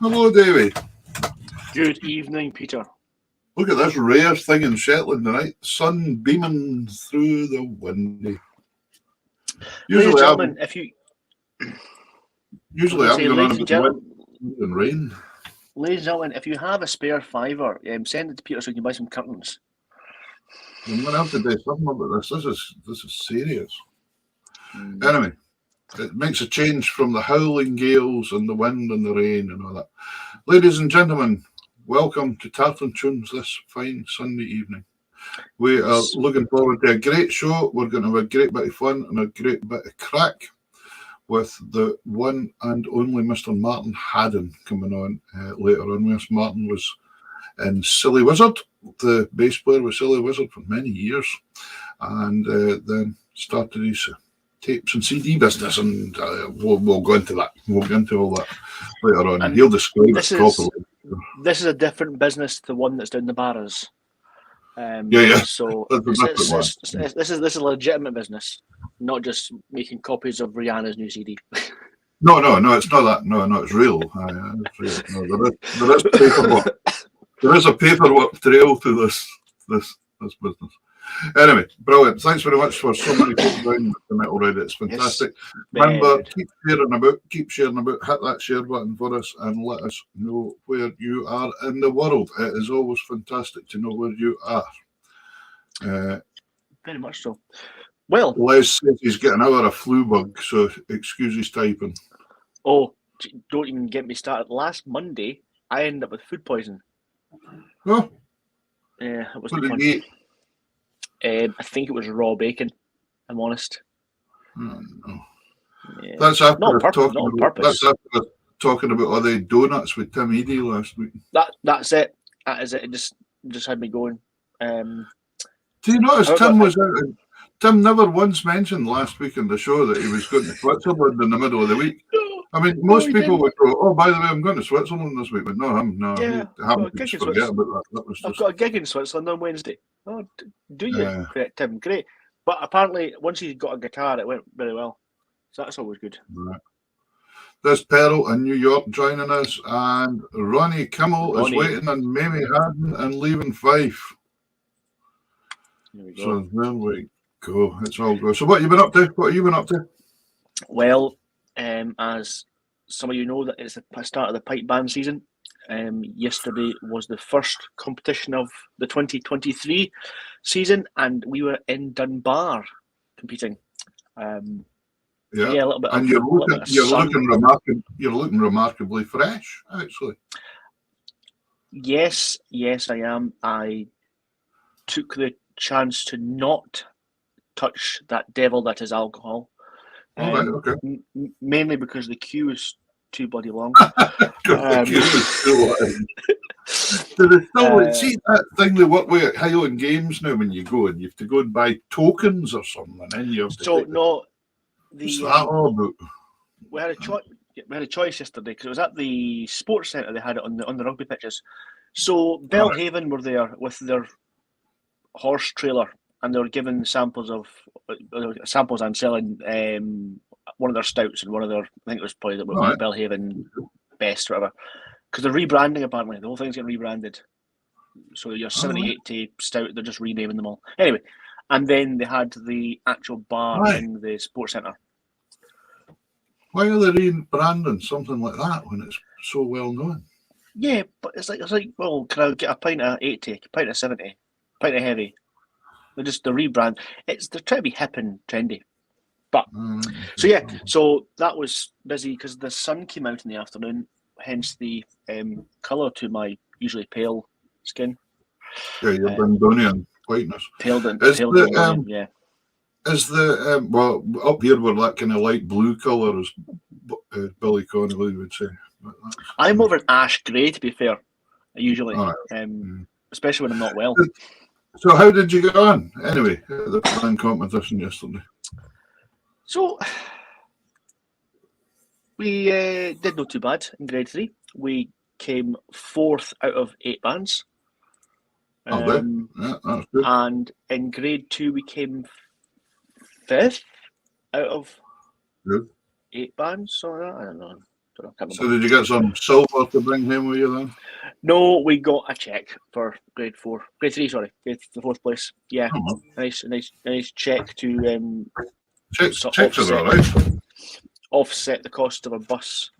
Hello, Davey. Good evening, Peter. Look at this rare thing in Shetland tonight. Sun beaming through the window. Usually I'm going on with wind and rain. Ladies and gentlemen, if you have a spare fiver, send it to Peter so you can buy some curtains. I'm going to have to do something about this. This is serious. Anyway, it makes a change from the howling gales and the wind and the rain and all that. Ladies and gentlemen, welcome to Tartan Tunes this fine Sunday evening. We are looking forward to a great show. We're going to have a great bit of fun and a great bit of crack with the one and only Mr. Martin Hadden coming on later on. Yes, Martin was in Silly Wizard, the bass player with Silly Wizard for many years, and then started his tapes and CD business, and we'll go into that. We'll go into all that later on, and he'll describe it properly. This is a different business to the one that's down the bars. So this is a legitimate business, not just making copies of Rihanna's new CD. No, it's not that. No, it's real. It's real. No, there is paperwork. There is a paperwork trail to this business. Anyway, brilliant. Thanks very much for so many people down the it already. It's fantastic. Yes. Remember, keep sharing about, hit that share button for us and let us know where you are in the world. It is always fantastic to know where you are. Very much so. Well, Les says he's getting out of a flu bug, so excuse his typing. Oh, don't even get me started. Last Monday, I ended up with food poisoning. Oh? Yeah, it was what did fun. you eat? I think it was raw bacon, I'm honest. Oh, no. Yeah. That's after not on purpose. That's after talking about all the donuts with Tim Eady last week. That's it. That is it. It just had me going. Do you notice Tim was out? Tim never once mentioned last week in the show that he was going to Switzerland in the middle of the week. I mean, most people would go, "Oh, by the way, I'm going to Switzerland this week," but no, he happened to forget about that. That was I've got a gig in Switzerland on Wednesday. Oh, do you? Tim, great. But apparently, once he got a guitar, it went very well. So that's always good. Right. This Peril in New York joining us, and Ronnie Kimmel is waiting on Mamie Hadden and leaving Fife. There we go. So there we go. It's all good. So what have you been up to? What have you been up to? Well, as some of you know, that it's the start of the pipe band season. Yesterday was the first competition of the 2023 season, and we were in Dunbar competing. Yeah, a little bit. And you're looking remarkably fresh, actually. Yes, I am. I took the chance to not touch that devil that is alcohol. Okay. Mainly because the queue is too bloody long. Do they still see that thing they work with at Highland Games now when you go and you have to go and buy tokens or something? And then you have to what's that all about? We had a choice yesterday because it was at the sports centre. They had it on the rugby pitches. So Belhaven were there with their horse trailer, and they were giving samples and selling one of their stouts and one of their, I think it was probably the Belhaven Best or whatever, because they're rebranding apparently. The whole thing's getting rebranded. So your 70-80 stout, they're just renaming them all. Anyway, and then they had the actual bar in the sports centre. Why are they rebranding something like that when it's so well known? Yeah, but it's like, well, can I get a pint of 80, a pint of 70, a pint of heavy? They're rebrand. They're trying to be hip and trendy. But so that was busy because the sun came out in the afternoon, hence the colour to my usually pale skin. Yeah, your Dundonian whiteness. Pale Dundonian, yeah. Is the well up here we're that kind of light blue colour as Billy Connolly would say. I'm over an ash grey to be fair, usually, especially when I'm not well. So how did you get on anyway at the band competition yesterday? So we did not too bad in grade 3. We came 4th out of 8 bands. That's good. And in grade 2 we came 5th out of 8 bands. So I don't know. So did you get some silver to bring home with you then? No, we got a check for grade 3. Sorry, grade the 4th place. Yeah, nice check to checks are all right. Offset the cost of a bus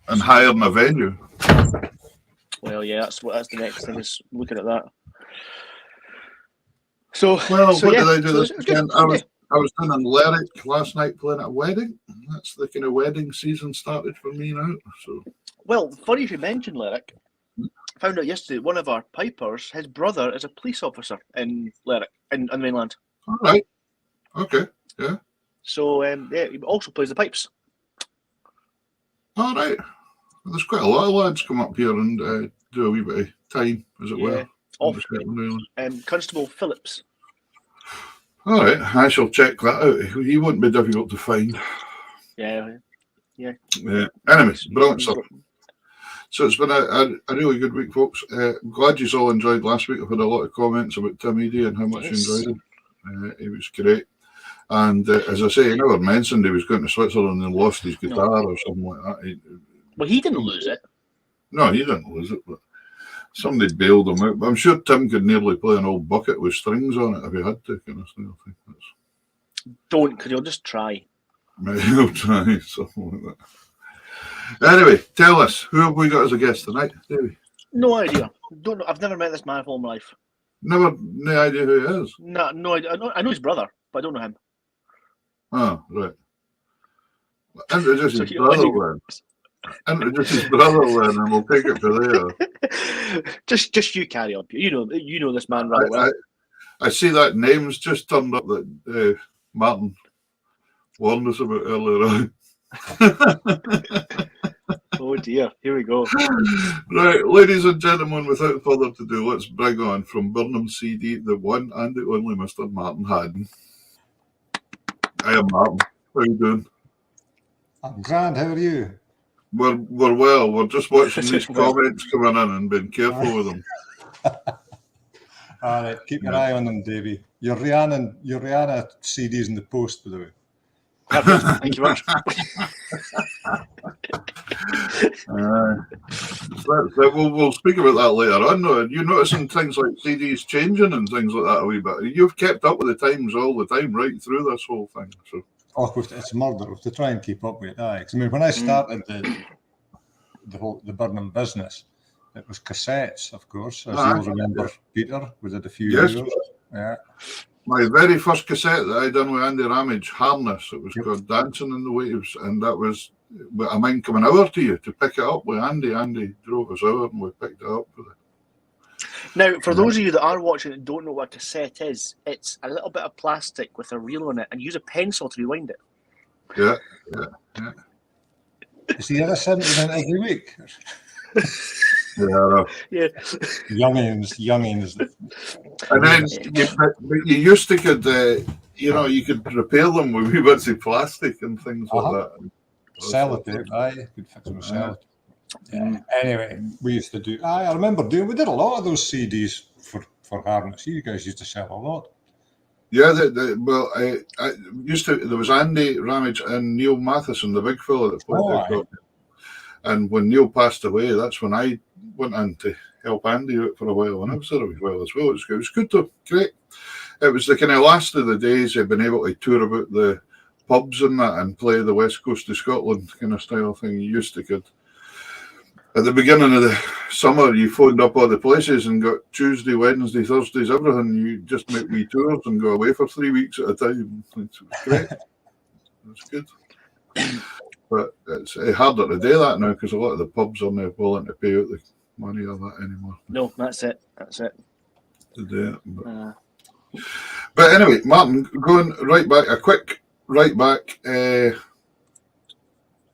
and hiring a venue. Well, yeah, that's the next thing is looking at that. So what did I do this weekend? I was down in Lerwick last night playing at a wedding. That's the kind of wedding season started for me now. So, well, funny you mentioned Lerwick. Found out yesterday one of our pipers, his brother is a police officer in Lerwick, on the mainland. All right. Okay. Yeah. So he also plays the pipes. All right. Well, there's quite a lot of lads come up here and do a wee bit of time, as it were. Constable Phillips. All right, I shall check that out. He won't be difficult to find. Yeah. Anyway, brilliant stuff. So it's been a really good week, folks. Glad you all enjoyed last week. I've had a lot of comments about Tim Eady and how much you enjoyed him. He was great. And as I say, he never mentioned he was going to Switzerland and lost his guitar or something like that. Well, he didn't lose it. No, he didn't lose it, but somebody bailed him out. But I'm sure Tim could nearly play an old bucket with strings on it if he had to. Kind of thing. Don't, because he'll just try. Maybe he'll try something like that. Anyway, tell us, who have we got as a guest tonight, Davey? No idea. Don't know. I've never met this man all my life. No idea who he is? No idea. I know his brother, but I don't know him. Oh, right. Introduce his brother then. Introduce his brother then, and we'll take it from there. Just you carry on. You know this man rather well. I see that name's just turned up that Martin warned us about earlier on. Oh dear, here we go. Right, ladies and gentlemen, without further ado, let's bring on from Burnham CD, the one and the only Mr. Martin Hadden. I am Martin. How are you doing? I'm grand, how are you? We're well. We're just watching these comments coming in and being careful with them. All right, keep your eye on them, Davey. Your Rihanna CD's in the post, by the way. Thank you much. We'll speak about that later on. Though. Are you noticing things like CDs changing and things like that a wee bit? You've kept up with the times all the time, right through this whole thing. So. Oh, it's murder. We have to try and keep up with it. Aye. 'Cause, I mean, when I started the Burnham business, it was cassettes, of course. As you'll remember, Peter, we did a few years. Yeah. My very first cassette that I done with Andy Ramage, Harness, it was called Dancing in the Waves, and that was a man coming over to you to pick it up with Andy. Andy drove us over and we picked it up with it. Now, for those of you that are watching and don't know what a cassette is, it's a little bit of plastic with a reel on it, and use a pencil to rewind it. Yeah. Is he ever sending it every week? Yeah. Youngins. And then you used to you could repair them with wee bits of plastic and things like that. Sellotape, aye, you could fix them with sellotape. Yeah. Anyway, we used to do. I remember we did a lot of those CDs for Harness. You guys used to sell a lot. Yeah, I used to. There was Andy Ramage and Neil Matheson, the big fella that played the accordion. And when Neil passed away, that's when I went in to help Andy out for a while, and I was there as well. It was good though, great. It was the kind of last of the days I'd been able to tour about the pubs and that and play the West Coast of Scotland kind of style thing. You used to could. At the beginning of the summer, you phoned up all the places and got Tuesday, Wednesday, Thursdays, everything. You just make wee tours and go away for 3 weeks at a time. It was great. It's good. But it's harder to do that now because a lot of the pubs aren't willing to pay out the money or that anymore. No, that's it. To do it. But anyway, Martin, going right back, a quick right back.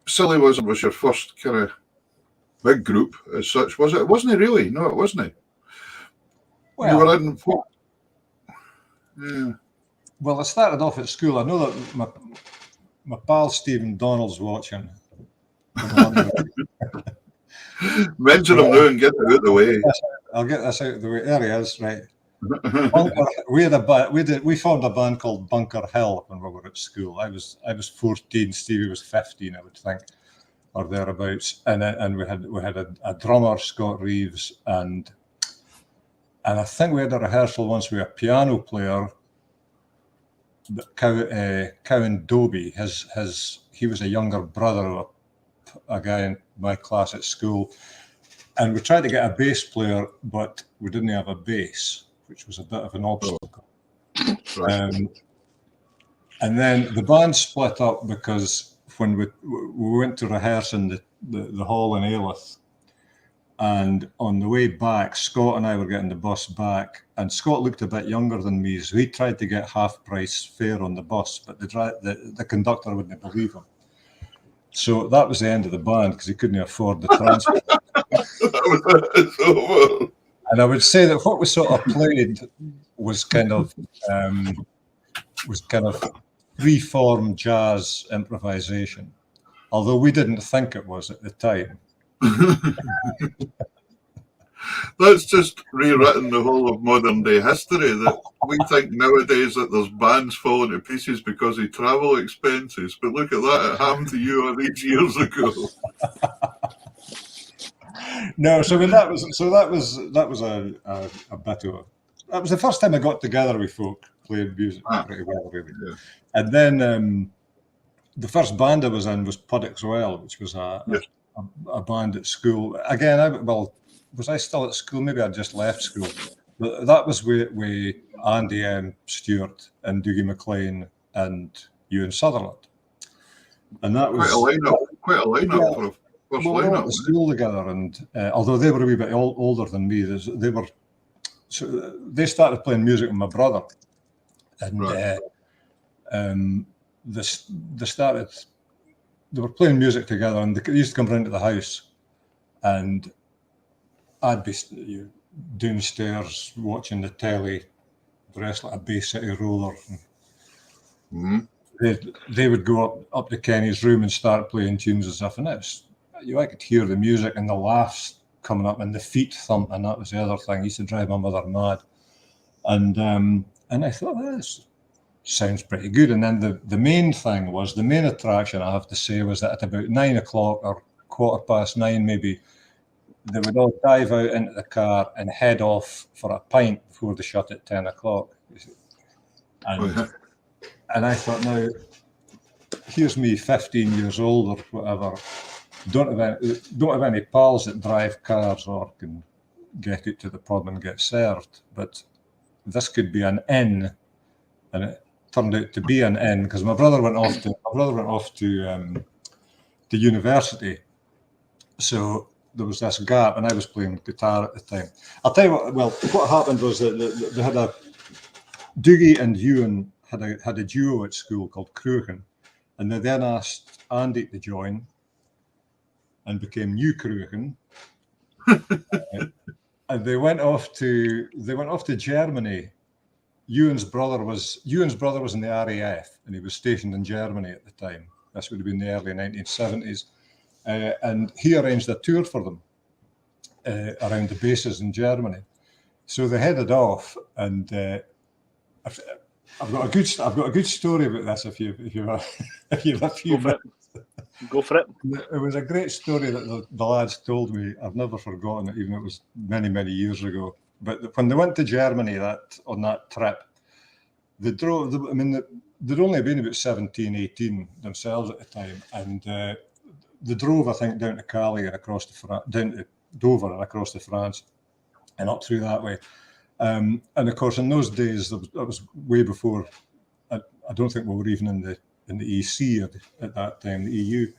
Silly was your first kind of big group as such, was it? Wasn't it really? No, it wasn't. Well, you were in folk. Yeah. Well, I started off at school. I know that my pal Stephen Donald's watching. Mention him now and get it out of the way. I'll get this out of the way. There he is, right. We formed a band called Bunker Hill when we were at school. I was 14, Stevie was 15, I would think, or thereabouts. And we had a drummer, Scott Reeves, and I think we had a rehearsal once with a piano player, Cowan Doby. He was a younger brother of a guy in my class at school, and we tried to get a bass player, but we didn't have a bass, which was a bit of an obstacle. And then the band split up because when we went to rehearse in the hall in Alyth, and on the way back, Scott and I were getting the bus back, and Scott looked a bit younger than me, so he tried to get half-price fare on the bus, but the conductor wouldn't believe him. So that was the end of the band because he couldn't afford the transport. And I would say that what we sort of played was kind of free-form jazz improvisation, although we didn't think it was at the time. That's just rewritten the whole of modern day history, that we think nowadays that there's bands falling to pieces because of travel expenses, but look at that, it happened to you all these years ago. No, so I mean that was a bit of that was the first time I got together with folk playing music pretty well, really. Yeah. And then the first band I was in was Puddock's Well, which was a band at school. Again, was I still at school? Maybe I just left school. But that was with Andy M. Stewart and Dougie McLean and Ewan Sutherland. And that was quite a lineup for a first lineup. We were at school together, and although they were a wee bit older than me, they started playing music with my brother, and they were playing music together, and they used to come round to the house, and I'd be downstairs watching the telly, dressed like a Bay City roller. They would go up to Kenny's room and start playing tunes and stuff, and I could hear the music and the laughs coming up and the feet thumping. That was the other thing. He used to drive my mother mad. And I thought, this sounds pretty good. And then the main thing was, the main attraction, I have to say, was that at about 9 o'clock or 9:15 maybe, they would all dive out into the car and head off for a pint before they shut at 10 o'clock. And I thought, now, here's me 15 years old or whatever, don't have any pals that drive cars or can get out to the pub and get served, but this could be an inn, and it turned out to be an inn because my brother went off to university, so there was this gap, and I was playing guitar at the time. I'll tell you what. Well, what happened was that they had Dougie and Ewan had a duo at school called Cruachan, and they then asked Andy to join, and became New Cruachan. And they went off to Germany. Ewan's brother was in the RAF, and he was stationed in Germany at the time. This would have been the early 1970s, and he arranged a tour for them around the bases in Germany. So they headed off, and I've got a good story about this. If you have a few minutes. Go for it. It was a great story that the lads told me. I've never forgotten it, even though it was many, many years ago. But when they went to Germany on that trip, they drove. They'd only been about 17, 18 themselves at the time, and they drove, I think, down to Calais and down to Dover and across to France, and up through that way. And of course, in those days, that was way before. I don't think we were even in the EC at that time, the EU,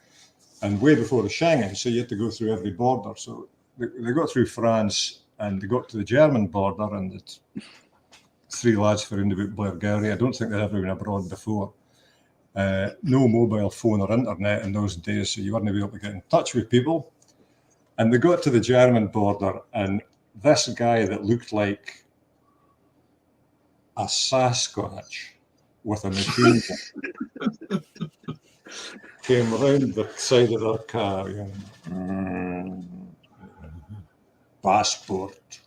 and way before the Schengen. So you had to go through every border. So they got through France, and they got to the German border, and it's 3 lads found about Blairgowrie. I don't think they'd ever been abroad before. No mobile phone or internet in those days, so you weren't able to get in touch with people. And they got to the German border, and this guy that looked like a Sasquatch with a machine gun came around the side of their car, passport.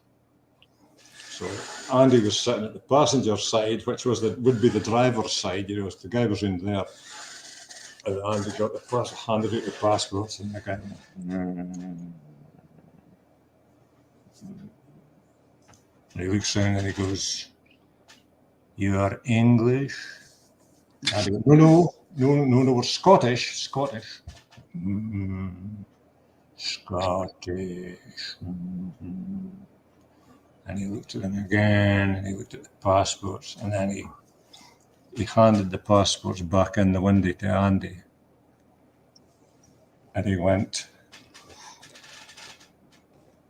So Andy was sitting at the passenger side, which would be the driver's side. The guy was in there, and Andy got handed out the passports, and the guy. And he looks down and he goes, "You are English?" And he goes, No, we're Scottish. Scottish. And he looked at him again, and he looked at the passports, and then he handed the passports back in the window to Andy. And he went,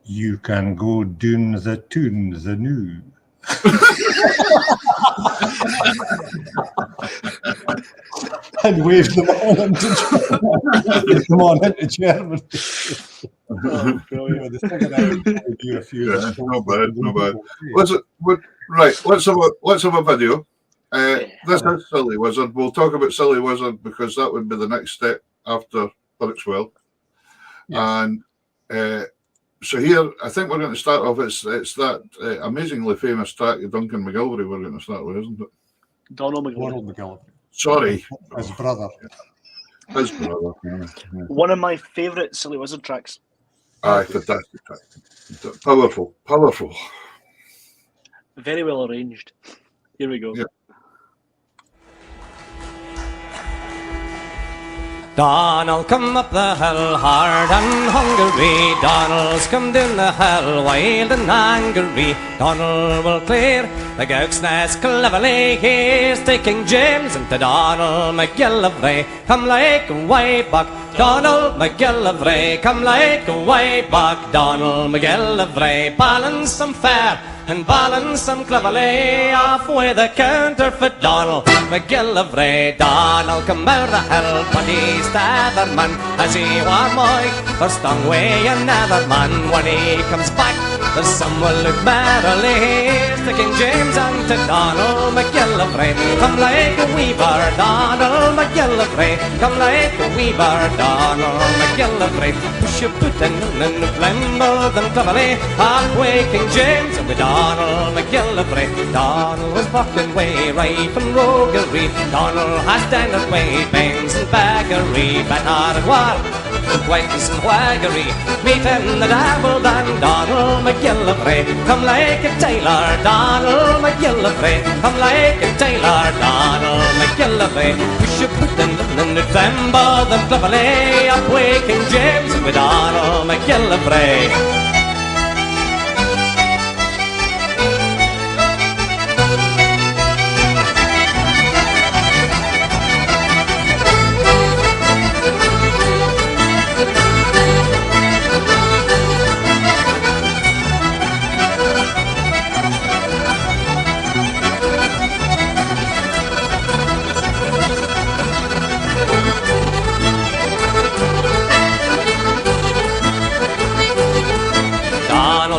"You can go down the tune, the new." And waved them all into Germany. Oh, brilliant. Not bad. Right, let's have a video. This is Silly Wizard. We'll talk about Silly Wizard because that would be the next step after Purixwell. Yeah. And so here, I think we're going to start off. It's that amazingly famous track of Duncan McGillivray we're going to start with, isn't it? Donald McGillivray. Sorry. His brother. His brother. Yeah. One of my favourite Silly Wizard tracks. Aye, fantastic track. Powerful. Very well arranged. Here we go. Yeah. Donald come up the hill hard and hungry. Donald's come down the hill wild and angry. Donald will clear the Gowk's Nest cleverly. Here's to King James and to Donald McGillivray. Come like way back, Donald McGillivray. Come like way back, Donald McGillivray. Balance them fair and balance them cleverly. Off with the counterfeit Donald McGillivray. Donald come out the hill, but he's the other man, as he war Mike for stung way another man. When he comes back, the sun will look merrily. Here's to King James and to Donald McGillivray. Come like a weaver, Donald McGillivray. Come like a weaver, Donald McGillivray. Push your boot and flamble them cleverly. Halfway King James and with Donald McGillivray. McGillivray. Donald was bucking way, ripe and roguery. Donald has done it way, bangs and baggery, batter and war, wags and waggery. Meeting the devil and Donald McGillivray. Come like a tailor, Donald McGillivray. Come like a tailor, Donald McGillivray. We should put them in November, them cleverly up King James with Donald McGillivray.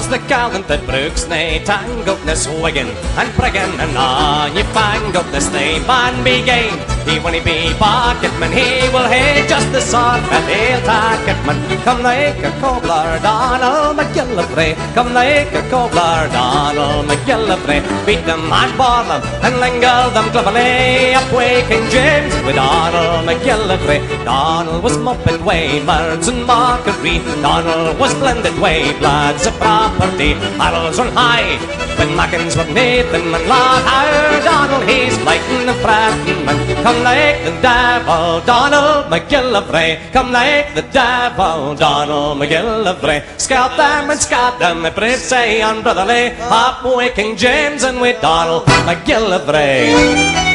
The gallant that brooks nae tangled this wiggin and priggin and on you fangled this nae man be game. He when he be pocketman, he will hate just the sort that he'll take it man. Come like a cobbler, Donald McGillivray. Come like a cobbler, Donald McGillivray. Beat them and bar them and lingle them cleverly up King James with Donald McGillivray. Donald was muppet way, birds and mockery. Donald was blended way, bloods of property. Arrows run high when Mackins with Nathan and Lord Howard. Donald he's lighting the fretting man. Come like the devil, Donald McGillivray. Come like the devil, Donald McGillivray. Scalp them and scat them, if brave say unbrotherly. Up King James and with Donald McGillivray.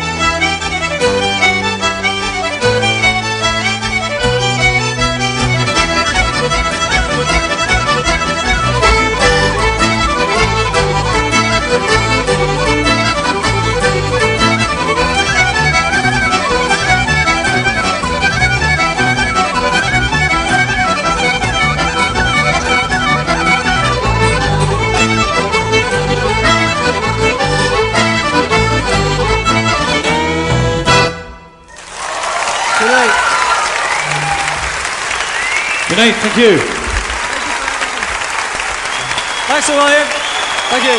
Good night, thank you. Thanks, William. Thank you.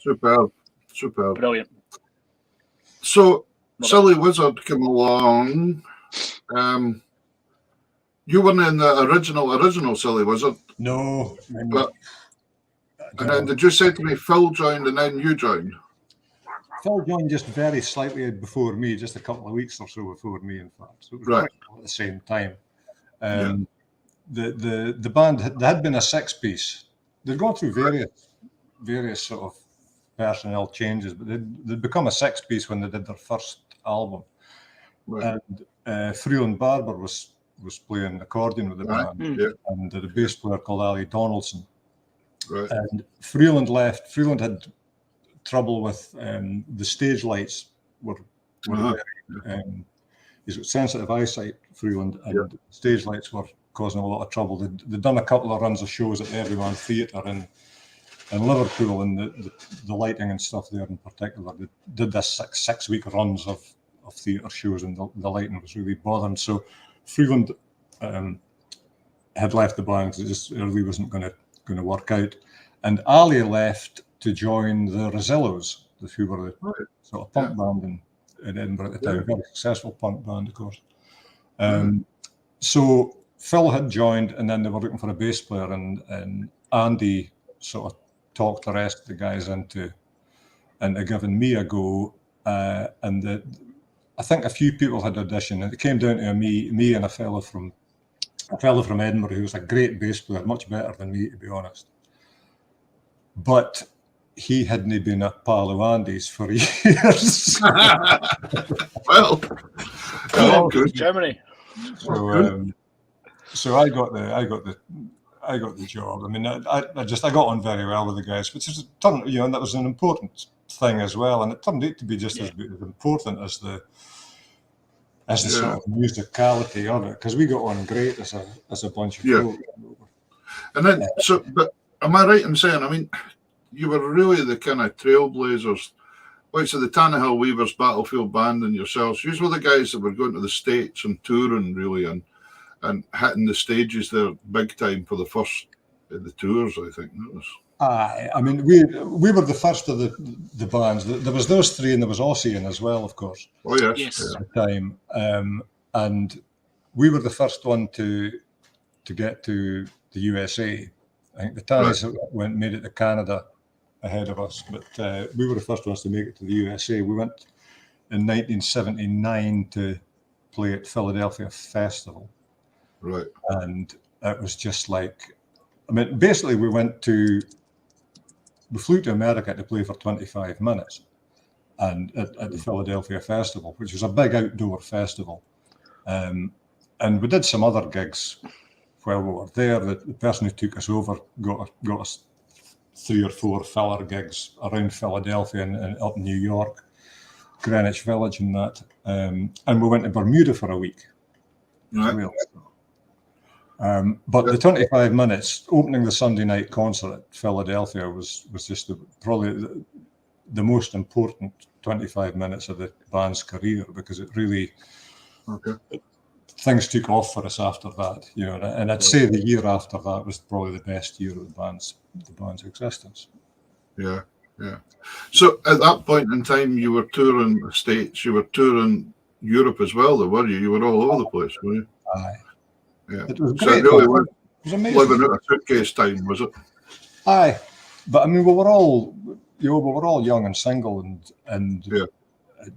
Superb. Superb. Brilliant. So, Silly Wizard came along. You weren't in the original Silly Wizard. No. But, and then did you say to me Phil joined and then you joined? Phil joined just very slightly before me, just a couple of weeks or so before me, in fact. So it was Right. at the same time. The band had been a six-piece. They'd gone through various sort of personnel changes, but they'd become a six-piece when they did their first album. Right. And Freeland Barber was playing accordion with the band, and the bass player called Ali Donaldson. Right. And Freeland left. Freeland had trouble with the stage lights. He's got sensitive eyesight, Freeland, and stage lights were causing a lot of trouble. They'd done a couple of runs of shows at the Everyman Theatre in Liverpool, and the lighting and stuff there in particular. They did this six-week runs of theatre shows, and the lighting was really bothering. So Freeland had left the band because it just really wasn't going to work out. And Ali left to join the Rosillos, who were the sort of punk band in Edinburgh at the time, very successful punk band, of course. So Phil had joined, and then they were looking for a bass player, and Andy sort of talked the rest of the guys into giving me a go. And I think a few people had auditioned, and it came down to me and a fellow from Edinburgh who was a great bass player, much better than me, to be honest. But he hadn't been a pal of Andy's for years. Well, good. Germany. So I got the job. I mean, I got on very well with the guys, which is and that was an important thing as well, and it turned out to be just as important as the sort of musicality of it, because we got on great as a bunch of folk. And then, but am I right in saying, I mean, you were really the kind of trailblazers, like so the Tannehill Weavers, Battlefield Band, and yourselves. You were the guys that were going to the States and touring, really, and and hitting the stages there big time for the first of the tours. I think that was. I mean, we were the first of the bands. There was those three, and there was Ossian as well, of course. Oh yes, Yes. At the time, and we were the first one to get to the USA. I think the Tannies made it to Canada ahead of us, but we were the first ones to make it to the USA. We went in 1979 to play at Philadelphia Festival, right. and it was just like, I mean, basically we flew to America to play for 25 minutes, and at the Philadelphia Festival, which was a big outdoor festival, and we did some other gigs while we were there. The person who took us over got us 3 or 4 filler gigs around Philadelphia and up in New York, Greenwich Village and that. And we went to Bermuda for a week. Right. But the 25 minutes opening the Sunday night concert at Philadelphia was just probably the most important 25 minutes of the band's career, because it really things took off for us after that, you know. And I'd say the year after that was probably the best year of the band's existence. Yeah. So at that point in time, you were touring the States, you were touring Europe as well, though, were you? You were all over the place, were you? Aye. Yeah. It was So great. it really It was was amazing. living out a suitcase time, was it? Aye, but I mean, we were all young and single, and it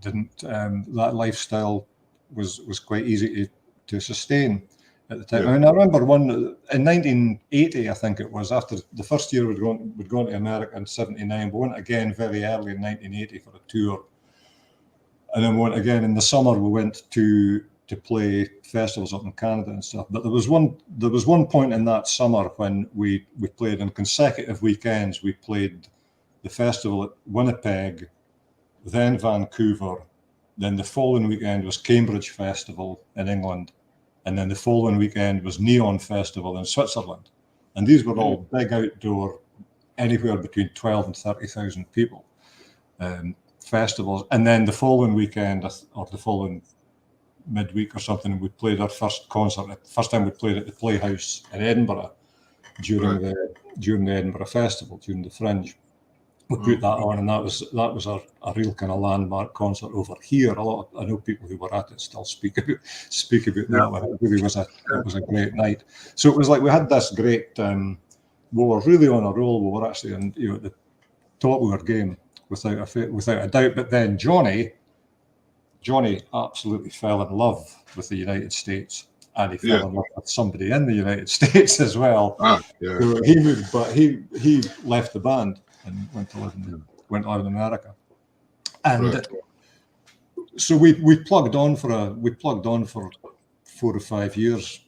didn't. That lifestyle was quite easy to sustain at the time. Yeah. I mean, I remember in 1980, I think it was, after the first year we'd gone to America in '79. We went again very early in 1980 for a tour, and then we went again in the summer. We went to play festivals up in Canada and stuff. But there was one point in that summer when we played in consecutive weekends. We played the festival at Winnipeg, then Vancouver, then the following weekend was Cambridge Festival in England, and then the following weekend was Neon Festival in Switzerland. And these were all big outdoor, anywhere between 12 and 30,000 people festivals. And then the following weekend, or the following midweek or something, we played our first concert. The first time we played at the Playhouse in Edinburgh during the Edinburgh Festival, during the Fringe. We put that on, and that was a real kind of landmark concert over here. I know people who were at it still speak about that one. It really was a great night. So it was like we had this great. We were really on a roll. We were actually at the top of our game without a doubt. But then Johnny absolutely fell in love with the United States, and he fell in love with somebody in the United States as well. So he moved, but he left the band and went to live in America. And so we plugged on for 4 or 5 years,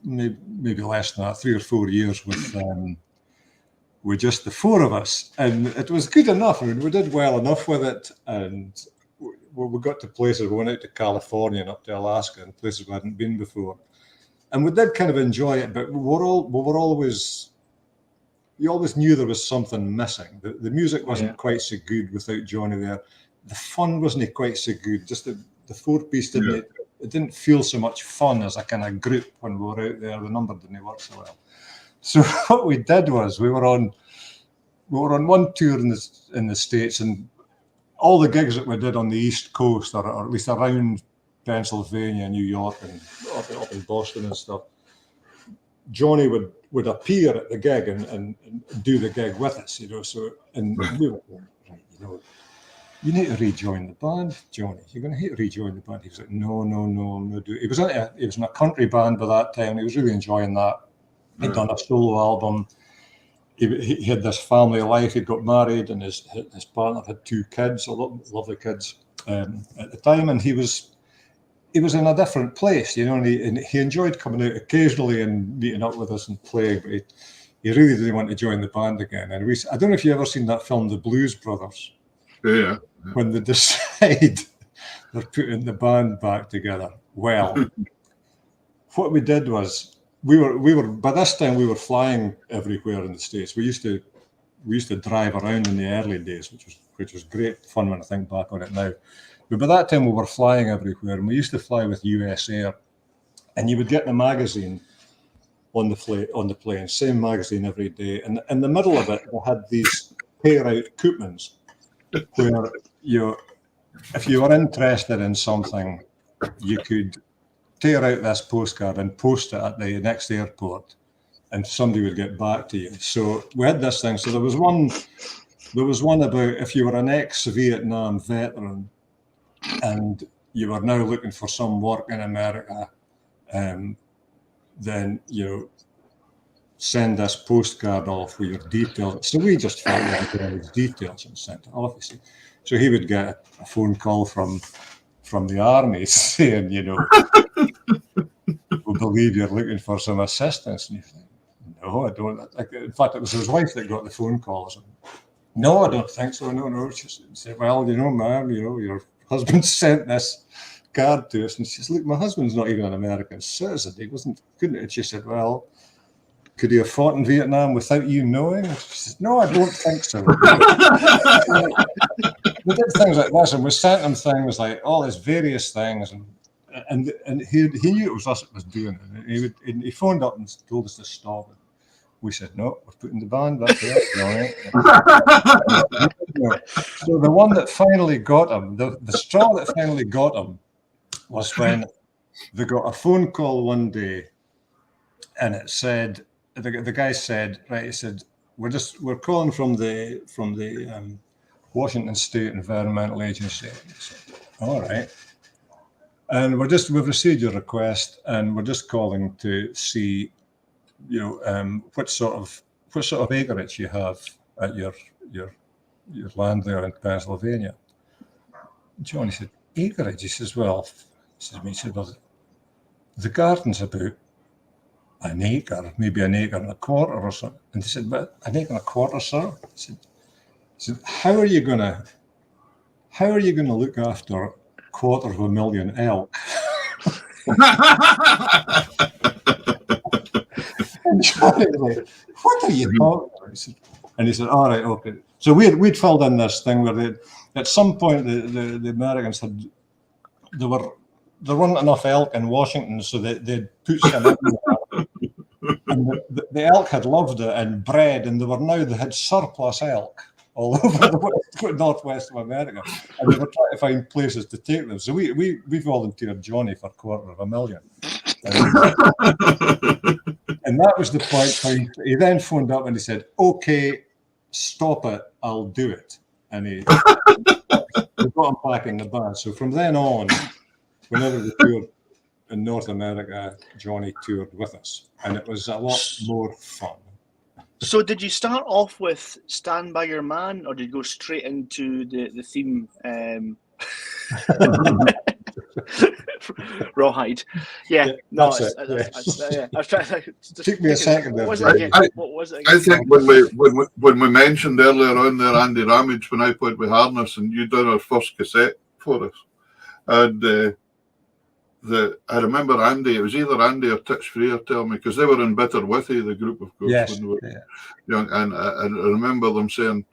maybe less than that, 3 or 4 years with just the 4 of us, and it was good enough. I mean, we did well enough with it, and we got to places. We went out to California and up to Alaska, and places we hadn't been before, and we did kind of enjoy it. But you always knew there was something missing. The music wasn't quite so good without Johnny there. The fun wasn't quite so good. Just the 4-piece it didn't feel so much fun as a kind of group when we were out there. The number didn't work so well. So what we did was we were on one tour in the States, and all the gigs that we did on the East Coast, or at least around Pennsylvania, New York, and up in Boston and stuff, Johnny would appear at the gig and do the gig with us, So, and we were going, right, you need to rejoin the band, Johnny. You're going to hate to rejoin the band. He was like, no, I'm not doing it. He was in a country band by that time. He was really enjoying that. He'd done a solo album. He had this family life. He'd got married, and his partner had 2 kids, lovely kids at the time, and he was in a different place, and he enjoyed coming out occasionally and meeting up with us and playing, but he really didn't want to join the band again. And I don't know if you've ever seen that film, The Blues Brothers. Yeah. When they decide they're putting the band back together. Well, what we did was we were by this time we were flying everywhere in the States. We used to drive around in the early days, which was great fun when I think back on it now. But by that time we were flying everywhere, and we used to fly with US Air, and you would get the magazine on the plane, same magazine every day, and in the middle of it, they had these tear out coupons where if you were interested in something, you could tear out this postcard and post it at the next airport, and somebody would get back to you. So we had this thing. So there was one about if you were an ex-Vietnam veteran and you were now looking for some work in America, then send this postcard off with your details. So we just filled in his details and sent it off. So he would get a phone call from the army saying, we believe you're looking for some assistance. And you think, no, I don't. In fact, it was his wife that got the phone calls. No, I don't think so. No. She said, well, ma'am, your husband sent this card to us. And she says, look, my husband's not even an American citizen. He couldn't. And she said, well, could he have fought in Vietnam without you knowing? And she said, no, I don't think so. We did things like this, and we sent him things like all these various things, and he knew it was us that was doing it. And he phoned up and told us to stop it. We said, no, we're putting the band back there. So the one that finally got him, the straw that finally got him, was when they got a phone call one day, and it said, the guy said, right, he said, we're calling from the Washington State Environmental Agency. Said, all right. And we've received your request, and we're just calling to see, what sort of acreage you have at your land there in Pennsylvania. Johnny said, acreage? He says, well, the garden's about an acre, maybe an acre and a quarter or something. And he said, but an acre and a quarter, sir? He said, how are you gonna look after 250,000 elk? And Johnny was like, what are you talking about? And he said, all right, okay. So we'd filled in this thing where at some point the Americans there weren't enough elk in Washington, so they'd put some in there. And the elk had loved it and bred, and they had surplus elk all over the northwest of America, and they were trying to find places to take them. So we volunteered Johnny for 250,000. And that was the point where he then phoned up and he said, okay, stop it, I'll do it. And we got him back in the band. So from then on, whenever we toured in North America, Johnny toured with us, and it was a lot more fun. So did you start off with Stand By Your Man, or did you go straight into the theme Rawhide? Yeah, no, I was trying to took me a second there. What was it again? I think when we mentioned earlier on there, Andy Ramage, when I played with Harness, and you done our first cassette for us, and I remember Andy, it was either Andy or Titch Freer telling me, because they were in Bitter Withy, the group, of course, yes, when they were young, and I remember them saying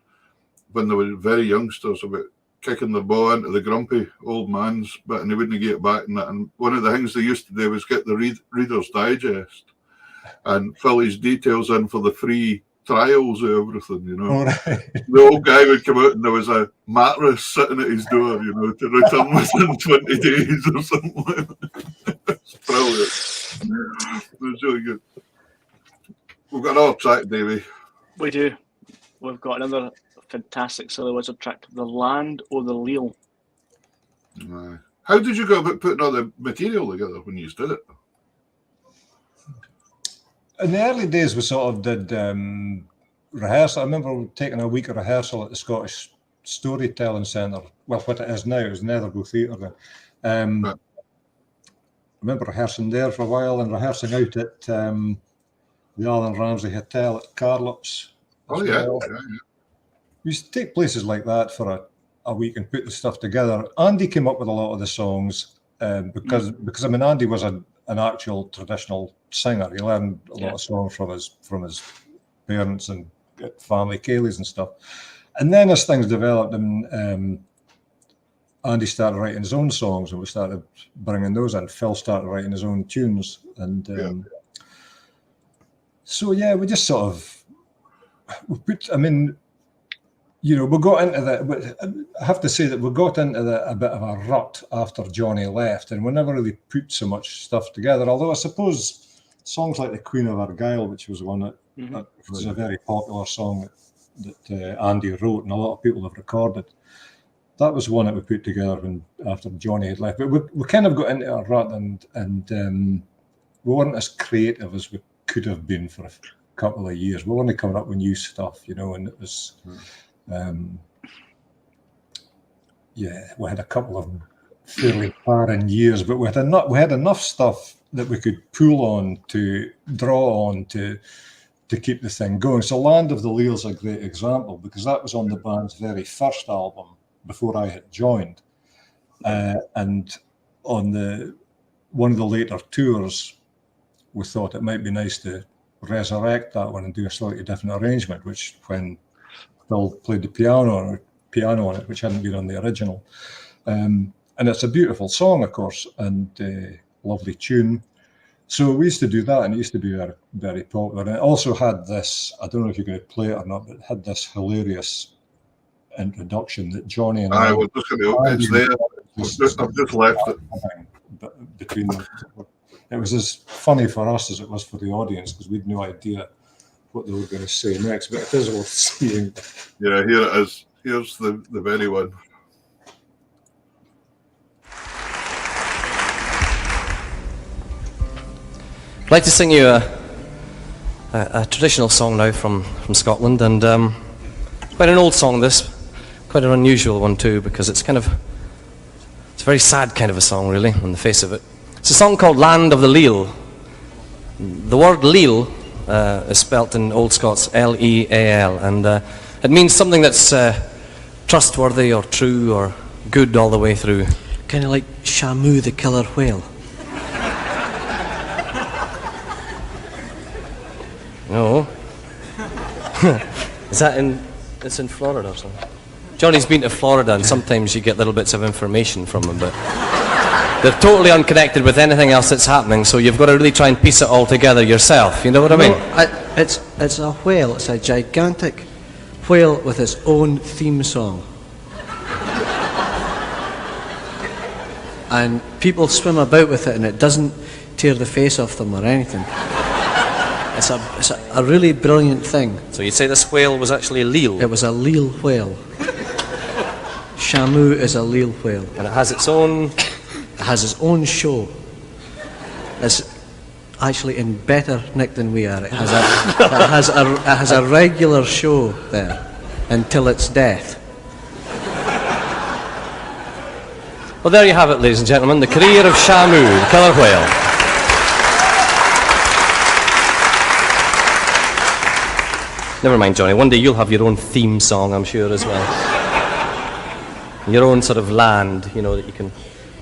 when they were very youngsters about kicking the ball into the grumpy old man's bit, and they wouldn't get it back. And one of the things they used to do was get the Reader's Digest and fill his details in for the free trials of everything, Right. The old guy would come out and there was a mattress sitting at his door, to return within 20 days or something like that. It's brilliant. It was really good. We've got another track, Davey. We do. We've got another fantastic Silly Wizard track, The Land o' the Leal. How did you go about putting all the material together when you did it? In the early days, we sort of did rehearsal. I remember taking a week of rehearsal at the Scottish Storytelling Centre. Well, what it is now, it was Netherbow Theatre then. I remember rehearsing there for a while and rehearsing out at the Alan Ramsey Hotel at Carlops. Oh, yeah. Well. We used to take places like that for a week and put the stuff together. Andy came up with a lot of the songs because Andy was an actual traditional singer. He learned a lot of songs from his parents and family Cayleys and stuff. And then as things developed, and Andy started writing his own songs, and we started bringing those in. Phil started writing his own tunes, and so we just sort of we put. I mean, we got into that. I have to say that we got into a bit of a rut after Johnny left, and we never really put so much stuff together. Although I suppose songs like "The Queen of Argyll," which was one that was a very popular song that Andy wrote, and a lot of people have recorded. That was one that we put together after Johnny had left. But we kind of got into a rut, and we weren't as creative as we could have been for a couple of years. We were only coming up with new stuff, and it was, we had a couple of fairly barren years, but we had enough stuff that we could pull on to draw on to keep the thing going. So Land of the Leal is a great example, because that was on the band's very first album before I had joined, and on one of the later tours, we thought it might be nice to resurrect that one and do a slightly different arrangement, which when Phil played the piano on it, which hadn't been on the original. And it's a beautiful song, of course, and lovely tune. So we used to do that, and it used to be very, very popular. And it also had this, I don't know if you're going to play it or not, but it had this hilarious introduction that Johnny and I was just going to, it's there. I've just left it. Between them. It was as funny for us as it was for the audience, because we had no idea what they were going to say next, but it is worth seeing. Yeah, here it is. Here's the very one. I'd like to sing you a traditional song now from Scotland, and quite an old song, this. Quite an unusual one too, because it's a very sad kind of a song, really, on the face of it. It's a song called Land of the Leal. The word leal is spelt in Old Scots L-E-A-L, and it means something that's trustworthy or true or good all the way through. Kind of like Shamu the killer whale. No. Is that it's in Florida or something? Johnny's been to Florida, and sometimes you get little bits of information from him, but they're totally unconnected with anything else that's happening, so you've got to really try and piece it all together yourself, you know what I mean? It's a whale. It's a gigantic whale with its own theme song. And people swim about with it, and it doesn't tear the face off them or anything. It's a really brilliant thing. So you'd say this whale was actually a leal? It was a leal whale. Shamu is a leal whale. And it has its own... It has its own show. It's actually in better nick than we are. It has a regular show there until its death. Well, there you have it, ladies and gentlemen, the career of Shamu, the killer whale. Never mind, Johnny. One day you'll have your own theme song, I'm sure, as well. Your own sort of land, that you can...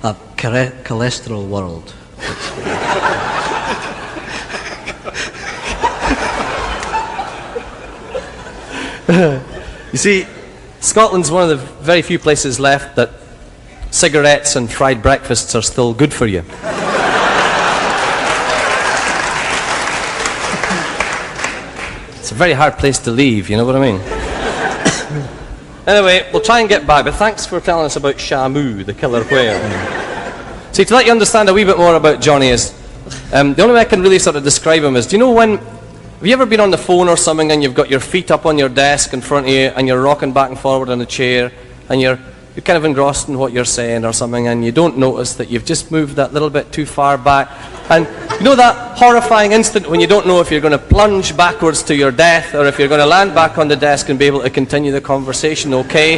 A cholesterol world. You see, Scotland's one of the very few places left that cigarettes and fried breakfasts are still good for you. It's a very hard place to leave, you know what I mean? Anyway, we'll try and get back, but thanks for telling us about Shamu, the killer whale. See, to let you understand a wee bit more about Johnny is, the only way I can really sort of describe him is, do you know when, have you ever been on the phone or something and you've got your feet up on your desk in front of you and you're rocking back and forward in a chair and you're kind of engrossed in what you're saying or something, and you don't notice that you've just moved that little bit too far back, and you know that horrifying instant when you don't know if you're going to plunge backwards to your death or if you're going to land back on the desk and be able to continue the conversation okay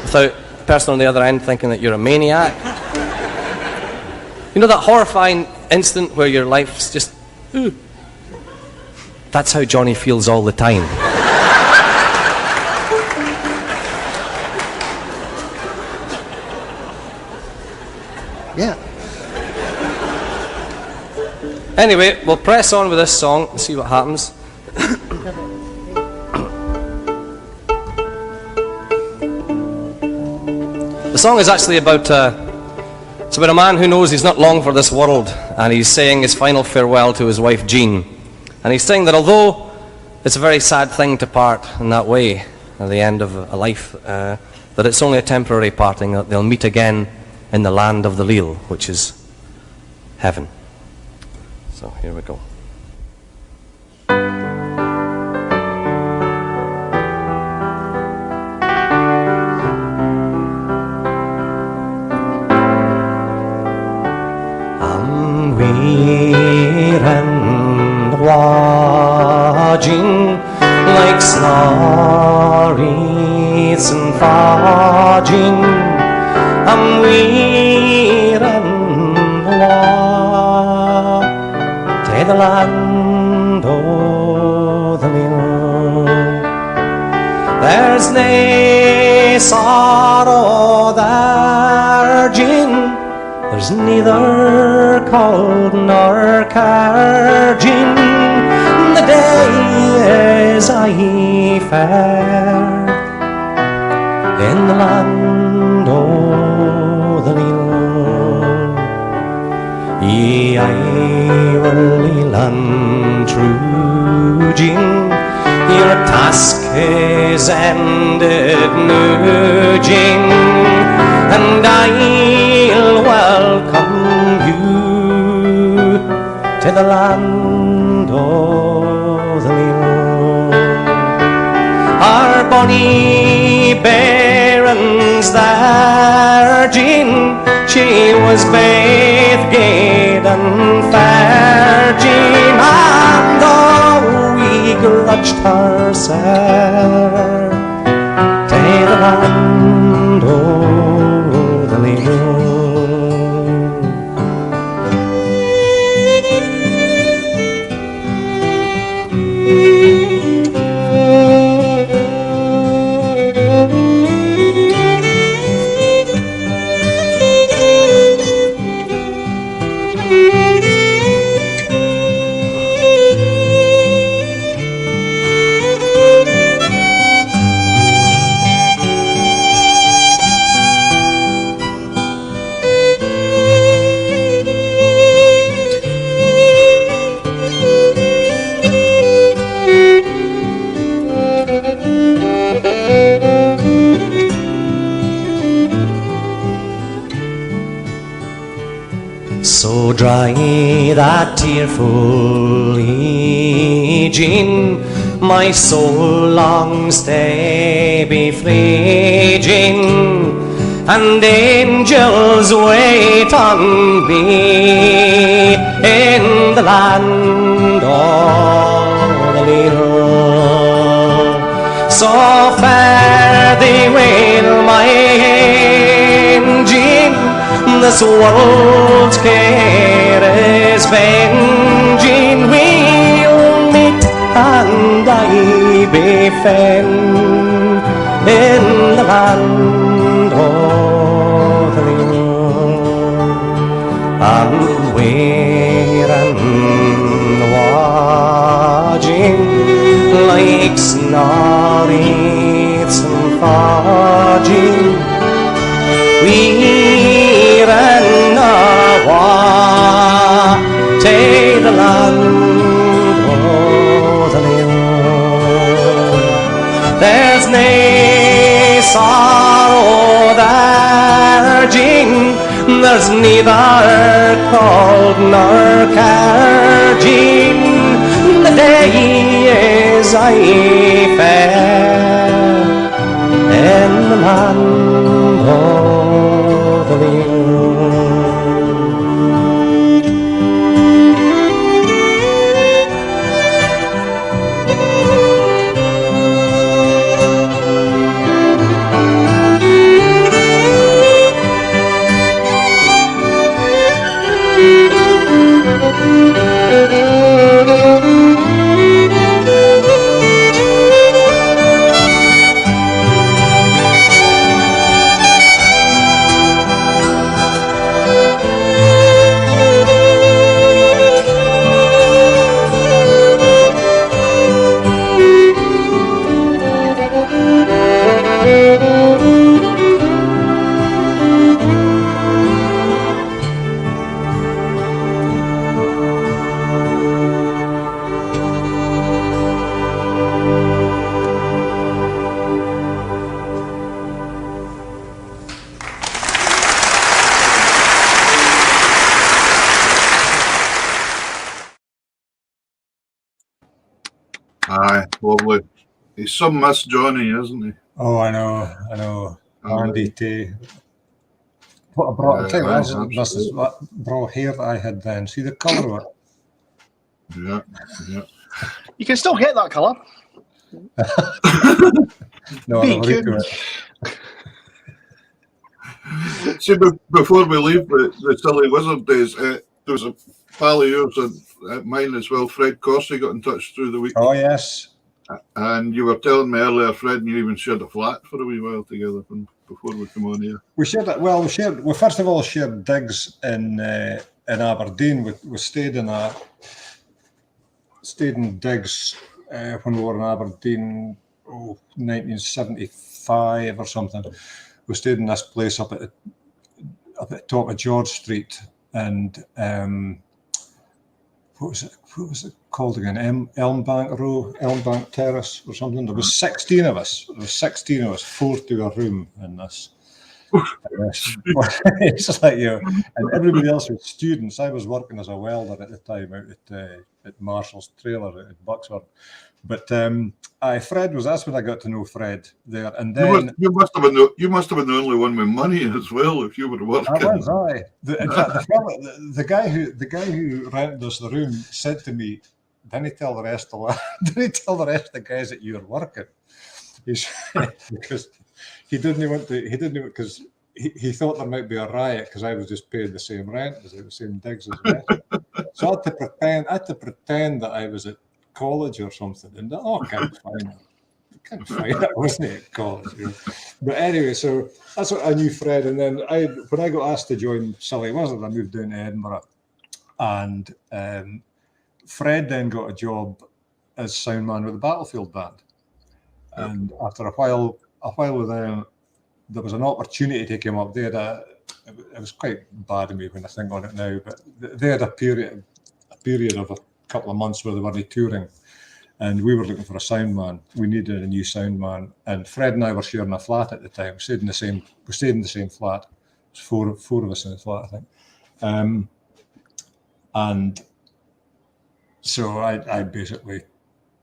without the person on the other end thinking that you're a maniac? You know that horrifying instant where your life's just... Ooh. That's how Johnny feels all the time. Yeah. Anyway, we'll press on with this song and see what happens. The song is actually about it's about a man who knows he's not long for this world, and he's saying his final farewell to his wife Jean. And he's saying that although it's a very sad thing to part in that way at the end of a life, that it's only a temporary parting, that they'll meet again in the land of the leal, which is heaven. So here we go. And watching like snorries and fodging, I'm weir and wa to the land o' the mill. There's nae sorrow there, Jean. There's neither cold nor carging. The day is aye fair in the land o' the leal. Ye aye will leal true, Jean. Your task is ended now, Jean, and I'll welcome you to the land o' the leal. Our bonny bairns there, Jean, she was baith gay and fair, Jean, and though we grudged her sair to the land o' the leal. So dry that tearful eye, Jean, my soul longs to be free, Jean, and angels wait on me in the land of the leal. So fare thee well, my Jean, this world's care is vain, Jean. We'll meet and I be fain in the land of the leal. And we're watching like snorries and fodging. We're to the land of the leal. There's nae sorrow there, Jean. There's neither cold nor care, Jean. The day is aye fair in the land of the leal. Aye, lovely. He's some Miss Johnny, isn't he? Oh, I know. Andy Tay. What a bra! Yeah, I'll tell you what, absolutely. this is what bra hair that I had then. See the colour of it? Yeah. You can still get that colour. No, Being I'll read cute. to it. See, before we leave the silly wizard days, there was a pal of yours and mine as well, Fred Corsey, got in touch through the week. Oh, yes. And you were telling me earlier, Fred, and you even shared a flat for a wee while together before we come on here. We shared it. Well, we first of all shared digs in Aberdeen. We stayed in digs when we were in Aberdeen, 1975 or something. We stayed in this place up at the top of George Street, and what was it called again? Elmbank Row, Elmbank Terrace or something. There was 16 of us. 4 to a room in this. It's like, and everybody else was students. I was working as a welder at the time out at Marshall's trailer at Buxford. But that's when I got to know Fred there. And then you must have been the only one with money as well if you were working. I was, aye. In fact, the guy who rented us the room said to me, "Didn't tell the rest of the guys that you were working." Because he because he thought there might be a riot because I was just paying the same rent as the same digs as well. So I had to pretend that I was at college or something, and I can't find it, wasn't it, at college? But anyway, so that's what I knew Fred, and then when I got asked to join Silly Wizard, I moved down to Edinburgh, and Fred then got a job as sound man with the Battlefield Band, and after a while with them, there was an opportunity to come up there. It was quite bad of me when I think on it now, but they had a period of a couple of months where they weren't touring, and we were looking for a sound man. We needed a new sound man, and Fred and I were sharing a flat at the time. We stayed in the same flat. It was four of us in the flat, I think. And so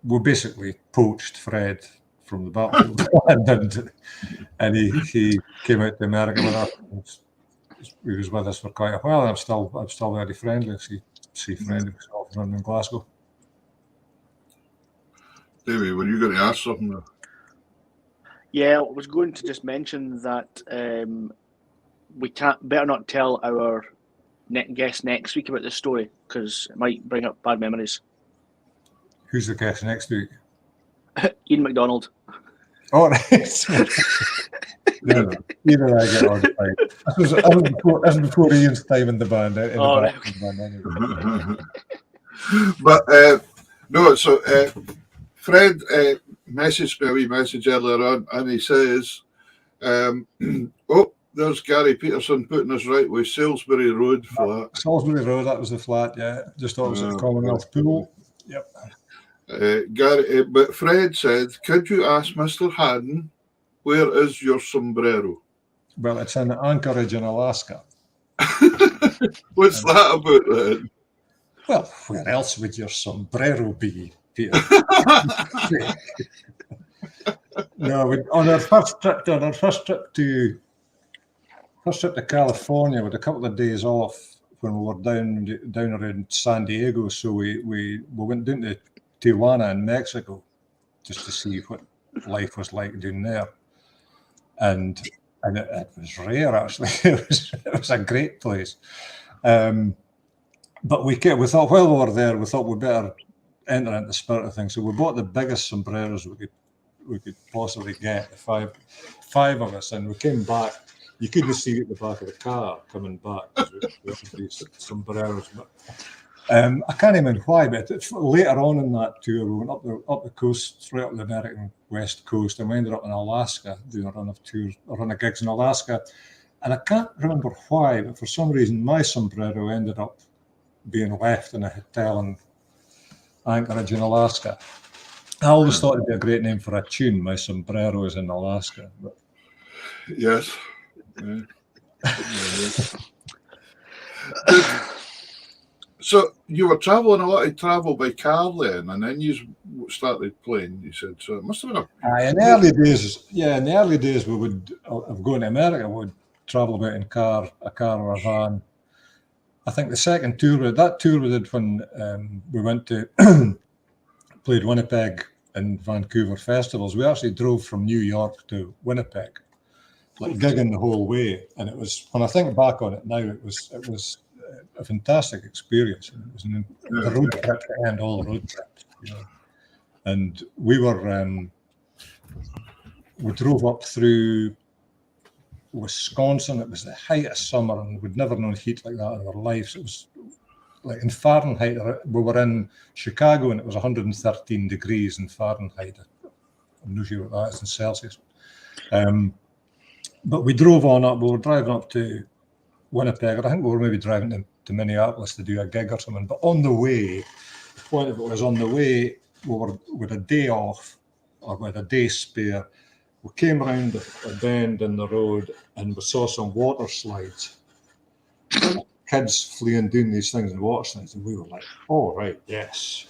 we basically poached Fred from the Battlefield and he came out to America with us. He was with us for quite a while, and I'm still very friendly. See Fred himself running in Glasgow. Davey, were you going to ask something? Yeah, I was going to just mention that we better not tell our guest next week about this story because it might bring up bad memories. Who's the guest next week? Ian McDonald. Oh, right. No. Either I get on time. This was before Ian's time in the band. But no, so Fred messaged me a wee message earlier on, and he says, "Oh, there's Gary Peterson putting us right with Salisbury Road flat." Salisbury Road, that was the flat, yeah. Just opposite the Commonwealth Pool. Yep. Gary, but Fred said, "Could you ask Mr. Hadden, where is your sombrero?" Well, it's in Anchorage in Alaska. What's that about then? Well, where else would your sombrero be, Peter? No, on our first trip to California, with a couple of days off when we were down around San Diego, so we went down to Tijuana in Mexico just to see what life was like down there, and it was rare actually. It was a great place, but we thought while we were there, we thought we'd better enter into the spirit of things, so we bought the biggest sombreros we could possibly get, five of us, and we came back. You couldn't see at the back of the car coming back with these sombreros, but I can't even why, but later on in that tour, we went up the coast, straight up the American West Coast, and we ended up in Alaska doing a run of gigs in Alaska. And I can't remember why, but for some reason, my sombrero ended up being left in a hotel in Anchorage in Alaska. I always thought it'd be a great name for a tune. My sombrero is in Alaska. But... Yes. So you were travelling a lot of travel by car then, and then you started playing. You said so. It must have been In the early days, we would, of going to America, we would travel about in a car or a van. I think the second tour, that tour we did when we went to played Winnipeg and Vancouver festivals. We actually drove from New York to Winnipeg, like gigging the whole way. And it was, when I think back on it now, it was a fantastic experience. It was the road trip and all the road trips, you know. And we drove up through Wisconsin. It was the height of summer, and we'd never known heat like that in our lives. It was like in Fahrenheit. We were in Chicago, and it was 113 degrees in Fahrenheit. I'm not sure what that is in Celsius. But we drove on up. We were driving up to Winnipeg, and I think we were maybe driving to Minneapolis to do a gig or something. But on the way, the point of it was, on the way, we were with a day off or with a day spare. We came around a bend in the road and we saw some water slides. Kids fleeing doing these things in water slides, and we were like, "Oh right, yes."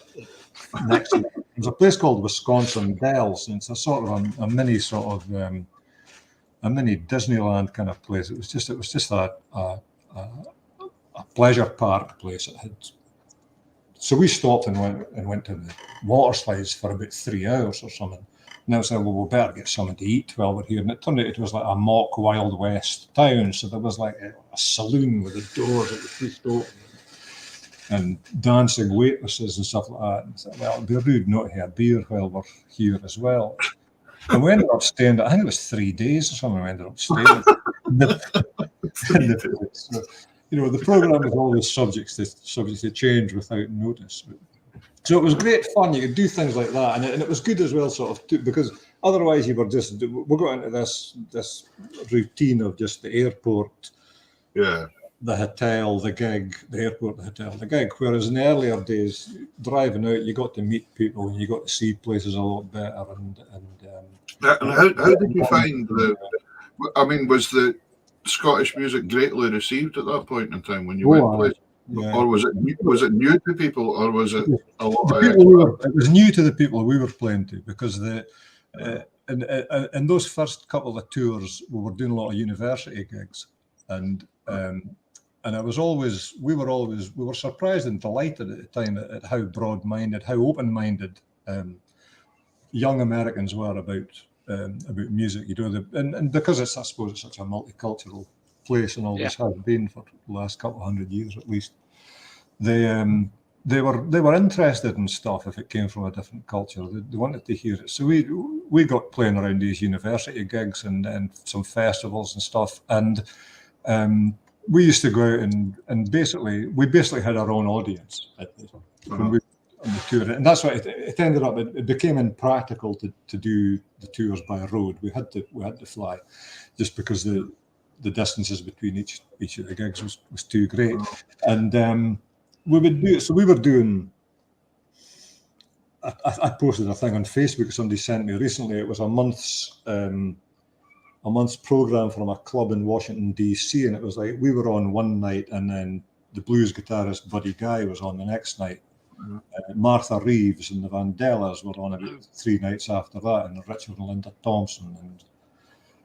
Next, there's a place called Wisconsin Dells, and it's a sort of a mini Disneyland kind of place. It was just a pleasure park place. So we stopped and went to the water slides for about 3 hours or something. And I was like, well, we better get something to eat while we're here. And it turned out it was like a mock Wild West town. So there was like a saloon with the doors that were pushed open and dancing waitresses and stuff like that. And I said, well, it'd be rude not to have a beer while we're here as well. And we ended up staying, I think it was 3 days or something, we ended up staying in the place. So, you know, the program is always subject to change without notice. So it was great fun. You could do things like that, and it was good as well, sort of, because otherwise we got into this routine of just the airport, the hotel, the gig, the airport, the hotel, the gig. Whereas in the earlier days, driving out, you got to meet people and you got to see places a lot better. And how did you find was the Scottish music greatly received at that point in time when you went places? Yeah. Or was it new to people, or was it a lot of it was new to the people we were playing to, because in those first couple of tours we were doing a lot of university gigs, and we were surprised and delighted at the time at how broad-minded, how open-minded young Americans were about music, you know, and because I suppose it's such a multicultural place and always has been for the last couple of 100 years at least. They were interested in stuff if it came from a different culture. They wanted to hear it. So we got playing around these university gigs and some festivals and stuff. And we used to go out and basically had our own audience when we on the tour, and that's why it ended up. It became impractical to do the tours by road. We had to fly, just because the distances between each of the gigs was too great. And we would do it. So we were doing. I posted a thing on Facebook somebody sent me recently. It was a month's program from a club in Washington DC, and it was like we were on one night, and then the blues guitarist Buddy Guy was on the next night. Martha Reeves and the Vandellas were on about 3 nights after that, and Richard and Linda Thompson,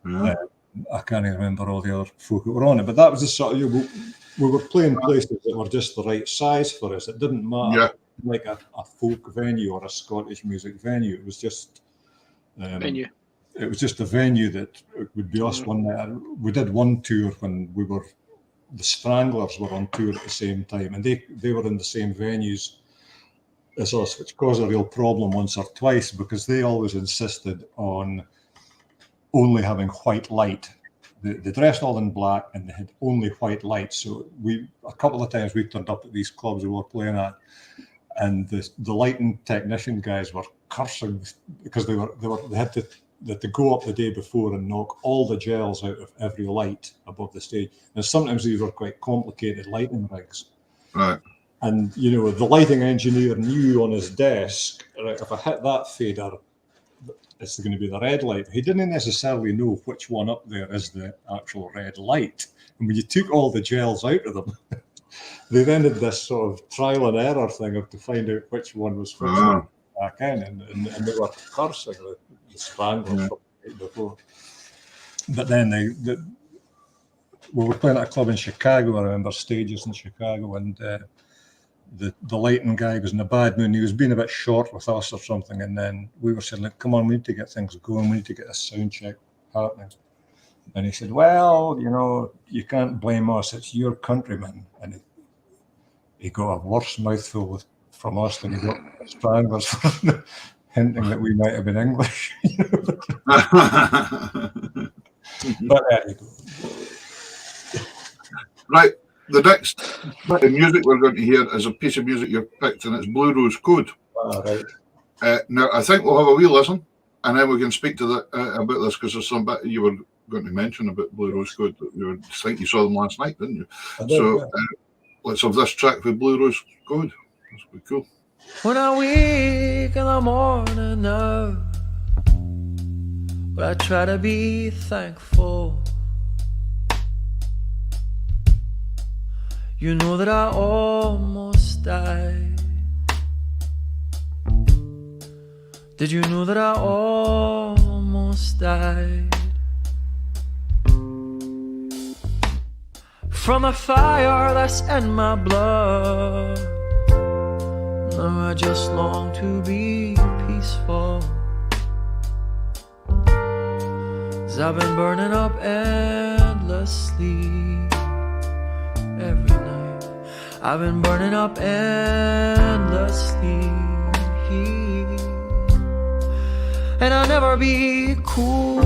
and I can't even remember all the other folk who were on it. But that was the sort of, we were playing places that were just the right size for us. It didn't matter like a folk venue or a Scottish music venue. It was just venue. It was just a venue that would be us one night. We did one tour when the Stranglers were on tour at the same time, and they were in the same venues as us, which caused a real problem once or twice, because they always insisted on only having white light. They dressed all in black and they had only white light. So a couple of times we turned up at these clubs we were playing at, and the lighting technician guys were cursing because they had to go up the day before and knock all the gels out of every light above the stage. And sometimes these were quite complicated lighting rigs. Right. And, you know, the lighting engineer knew on his desk, right, if I hit that fader, it's going to be the red light. He didn't necessarily know which one up there is the actual red light. And when you took all the gels out of them, they then did this sort of trial and error thing of to find out which one was fixed back in, and they were cursing the Stranglers from the night before. But then we were playing at a club in Chicago. I remember stages in Chicago, and the lighting guy was in a bad mood. He was being a bit short with us or something, and then we were saying, like, come on, we need to get things going. We need to get a sound check happening. And he said, well, you know, you can't blame us. It's your countrymen. And he got a worse mouthful from us than he got from Stranglers for hinting that we might have been English. But there you go. Right. The next bit of music we're going to hear is a piece of music you've picked, and it's Blue Rose Code. Right. Now, I think we'll have a wee listen, and then we can speak to about this, because there's some bit you were going to mention about Blue Rose Code. I think you saw them last night, didn't you? So let's have this track with Blue Rose Code. That's pretty cool. When I wake in the morning now, but I try to be thankful. You know that I almost died. Did you know that I almost died? From a fire that's in my blood. Now I just long to be peaceful. 'Cause I've been burning up endlessly every night. I've been burning up endlessly, and I'll never be cool.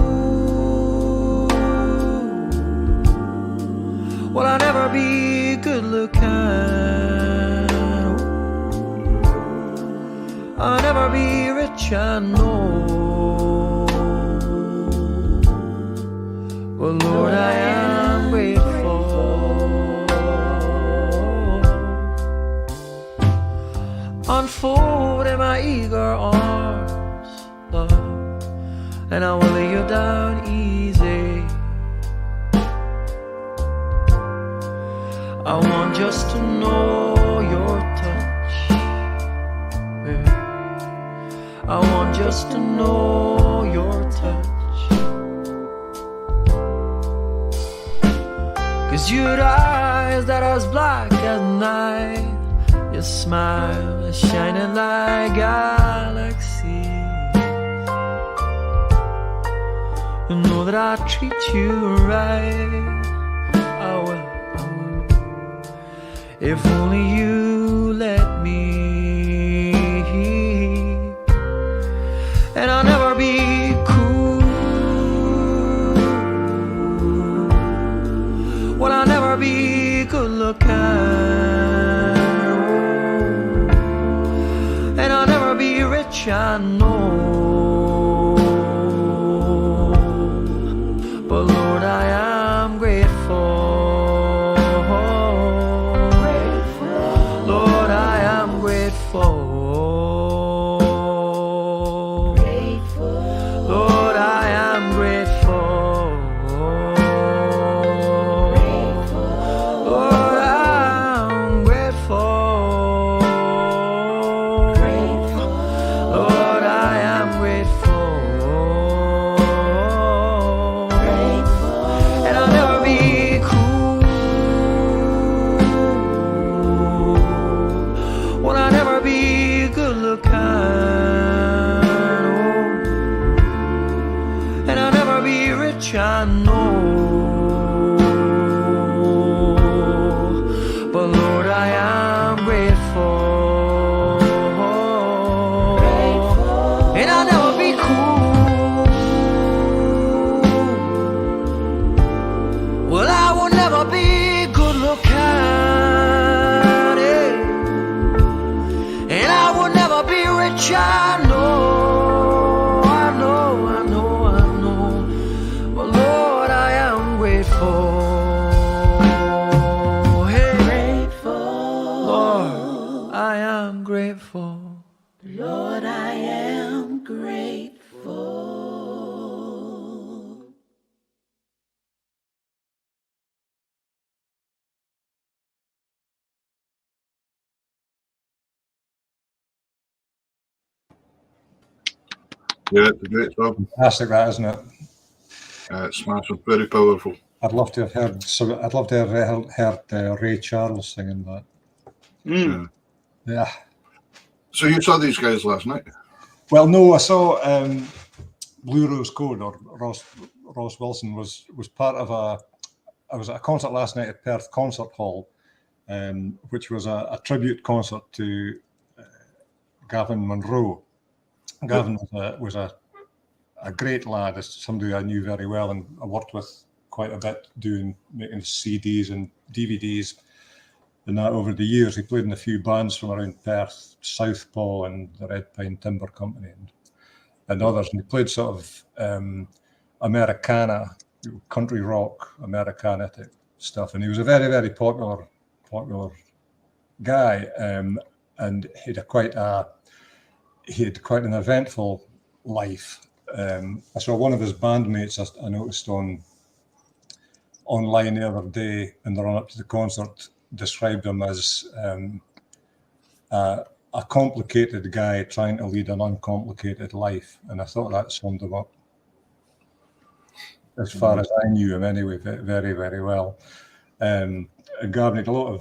Well, I'll never be good looking. I'll never be rich, I know. Well, Lord, I am grateful. Unfold in my eager arms, love, and I will lay you down easy. I want just to know your touch, baby. I want just to know your touch. 'Cause you had eyes that are as black as night. Your smile is shining like galaxies. You know that I treat you right. I will. If only you let me. And I'll never be cool. Well, I'll never be good looking. And I'll never be rich, I know. But Lord, I am grateful. Lord, I am grateful. Lord, I am grateful. Lord, I am grateful. Lord, I am grateful. And I'll never be cool. Well, I'll never be good looking. And I'll never be rich, I know. But Lord, I am grateful. And I'll never be cool. Well, I will never be good looking. And I will never be rich, I know. I know, I know, I know. But Lord, I am grateful. Hey, Lord, I am grateful. Lord, I am grateful. Yeah, it's a great song. Fantastic, that, isn't it? It's massive, very powerful. I'd love to have heard. So I'd love to have heard Ray Charles singing that. Mm. Yeah. So you saw these guys last night? Well, no, I saw Blue Rose Code, or Ross Wilson was part of I was at a concert last night at Perth Concert Hall, which was a tribute concert to Gavin Monroe. Gavin was a great lad, as somebody I knew very well, and I worked with quite a bit, making CDs and DVDs and that over the years. He played in a few bands from around Perth, Southpaw and the Red Pine Timber Company and others. And he played sort of Americana, country rock, Americana type stuff. And he was a very, very popular guy. And he had quite an eventful life. I saw one of his bandmates I noticed online the other day in the run-up to the concert, described him as a complicated guy trying to lead an uncomplicated life. And I thought that summed him up, as far as I knew him anyway, very, very well. Gavin had a lot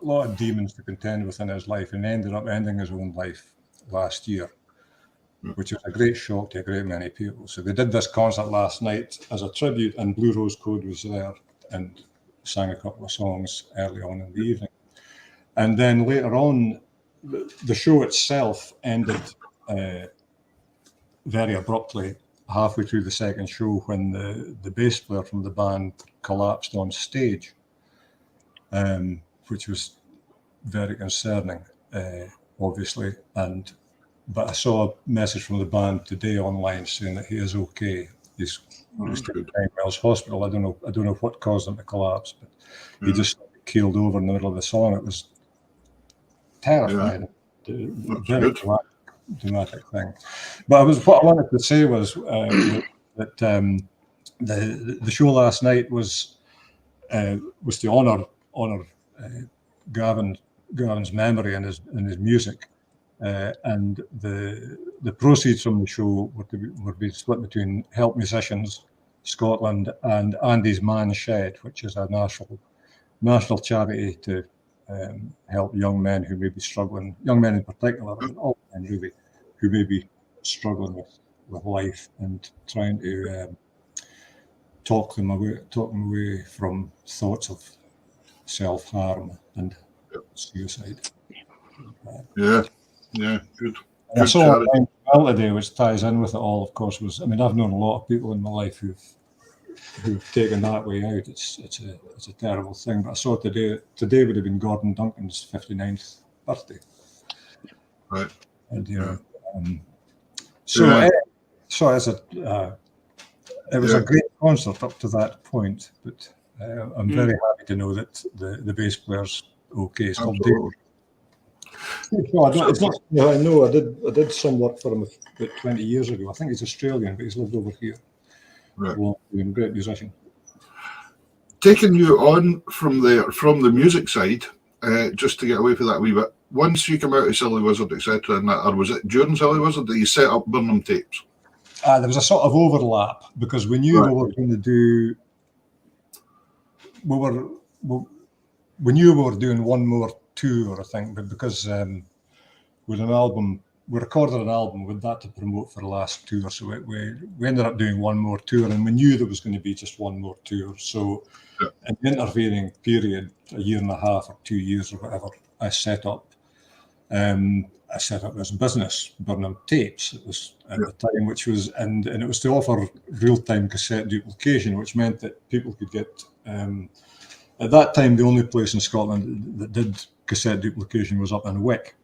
of demons to contend with in his life, and ended up ending his own life last year, which was a great shock to a great many people. So they did this concert last night as a tribute, and Blue Rose Code was there and sang a couple of songs early on in the evening. And then later on, the show itself ended very abruptly halfway through the second show, when the bass player from the band collapsed on stage, which was very concerning, obviously. But I saw a message from the band today online saying that he is okay. He's taken to Wells Hospital. I don't know what caused him to collapse, but he just keeled over in the middle of the song. It was terrifying. Very dramatic thing. But what I wanted to say was that the show last night was to honour Gavin's memory and his music. And the proceeds from the show would be split between Help Musicians Scotland and Andy's Man Shed, which is a national charity to help young men who may be struggling, young men in particular, but all men really, who may be struggling with life, and trying to talk them away from thoughts of self-harm and suicide. Yeah, good. And I saw a well today, which ties in with it all, of course, was, I mean, I've known a lot of people in my life who've taken that way out. It's a terrible thing. But I saw today would have been Gordon Duncan's 59th birthday. Right. And it was a great concert up to that point. But I'm very happy to know that the bass player's okay. It's called David. No, it's not. Yeah, I know. I did some work for him about 20 years ago. I think he's Australian, but he's lived over here. Right. Well, he's a great musician. Taking you on from the music side, just to get away from that a wee bit. Once you come out of Silly Wizard, etc., and that, or was it during Silly Wizard that you set up Burnham Tapes? There was a sort of overlap, because we knew we were going to do. We knew we were doing one more tour, I think, but because with an album, we recorded an album with that to promote for the last tour, so we ended up doing one more tour, and we knew there was going to be just one more tour. So in the intervening period, a year and a half or 2 years or whatever, I set up this business, Burnham Tapes. It was at the time, which was and it was to offer real-time cassette duplication, which meant that people could get. At that time, the only place in Scotland that did cassette duplication was up in Wick.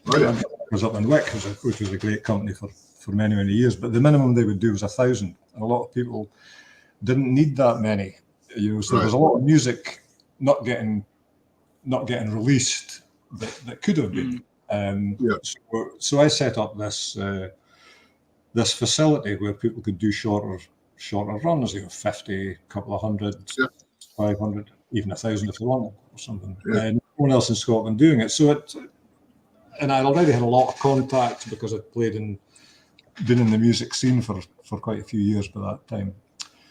It was up in Wick, which was a great company for many, many years. But the minimum they would do was 1,000. And a lot of people didn't need that many. So there was a lot of music not getting released that could have been. So I set up this facility where people could do shorter runs, 50, a couple of hundred. 500, even 1,000 if they wanted, or something. No one else in Scotland doing it. So and I already had a lot of contacts because I'd been in the music scene for quite a few years by that time.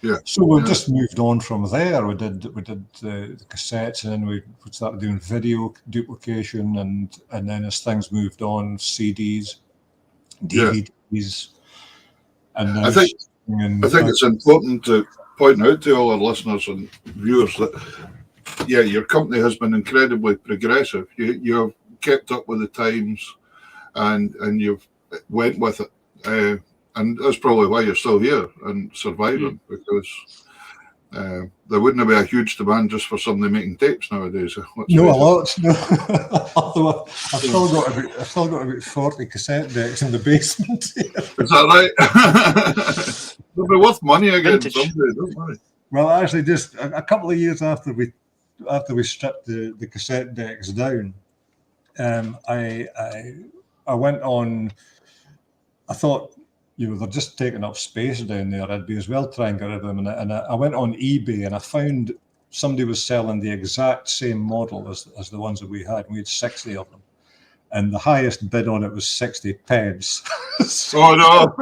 Yeah. So we just moved on from there. We did the cassettes, and then we started doing video duplication, and then as things moved on, CDs, DVDs, and now I think it's important to point out to all our listeners and viewers that your company has been incredibly progressive. You've kept up with the times, and you've went with it. And that's probably why you're still here and surviving, because there wouldn't be a huge demand just for somebody making tapes nowadays. No, a lot. No. Although I've still got about 40 cassette decks in the basement here. Is that right? They'll be worth money again someday, don't worry. Well, actually, just a couple of years after we stripped the cassette decks down, I went on. I thought, they're just taking up space down there. I'd be as well trying to get rid of them. And I went on eBay and I found somebody was selling the exact same model as the ones that we had. We had 60 of them. And the highest bid on it was 60 pence. Oh, no.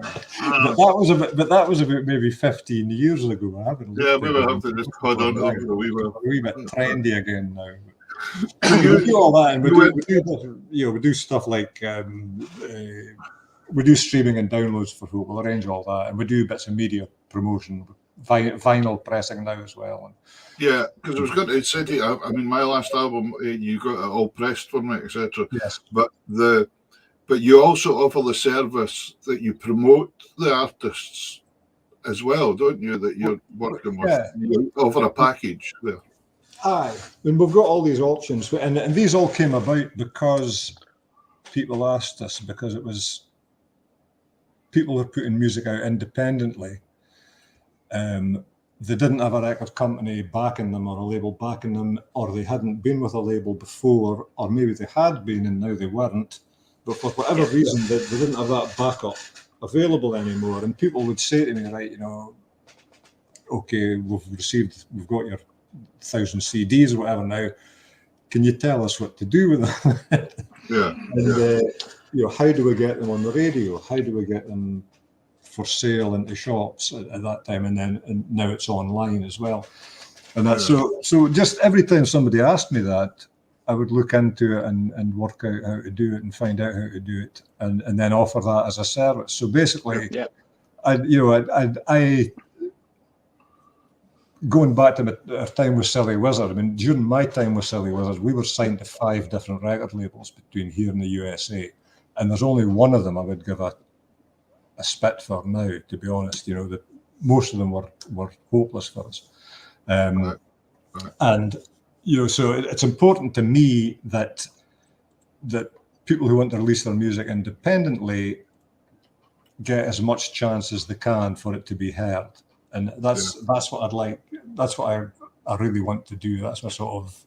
But that was about maybe 15 years ago. I haven't looked maybe I have to just hold on to them a wee bit. A wee bit trendy again now. We do all that, and we do stuff like we do streaming and downloads for people. We'll arrange all that, and we do bits of media promotion, vinyl pressing now as well. Yeah, because I was going to say to you, I mean, my last album, you got it all pressed for me, etc. Yes. But you also offer the service that you promote the artists as well, don't you? That you're working with. Yeah. You offer a package there. Aye, and we've got all these options, and these all came about because people asked us, because it was people were putting music out independently. They didn't have a record company backing them or a label backing them, or they hadn't been with a label before, or maybe they had been and now they weren't. But for whatever reason, they didn't have that backup available anymore. And people would say to me, right, okay, we've got your 1,000 CDs or whatever now. Can you tell us what to do with them? And how do we get them on the radio? How do we get them for sale into shops at that time? And now it's online as well. And that's so just every time somebody asked me that, I would look into it and work out how to do it and find out how to do it and then offer that as a service. So basically, I going back to our time with Silly Wizard, I mean, during my time with Silly Wizard, we were signed to 5 different record labels between here and the USA. And there's only one of them I would give a spit for now, to be honest. That most of them were hopeless for us. And, so it's important to me that people who want to release their music independently get as much chance as they can for it to be heard. And that's what I'd like. That's what I really want to do. That's my sort of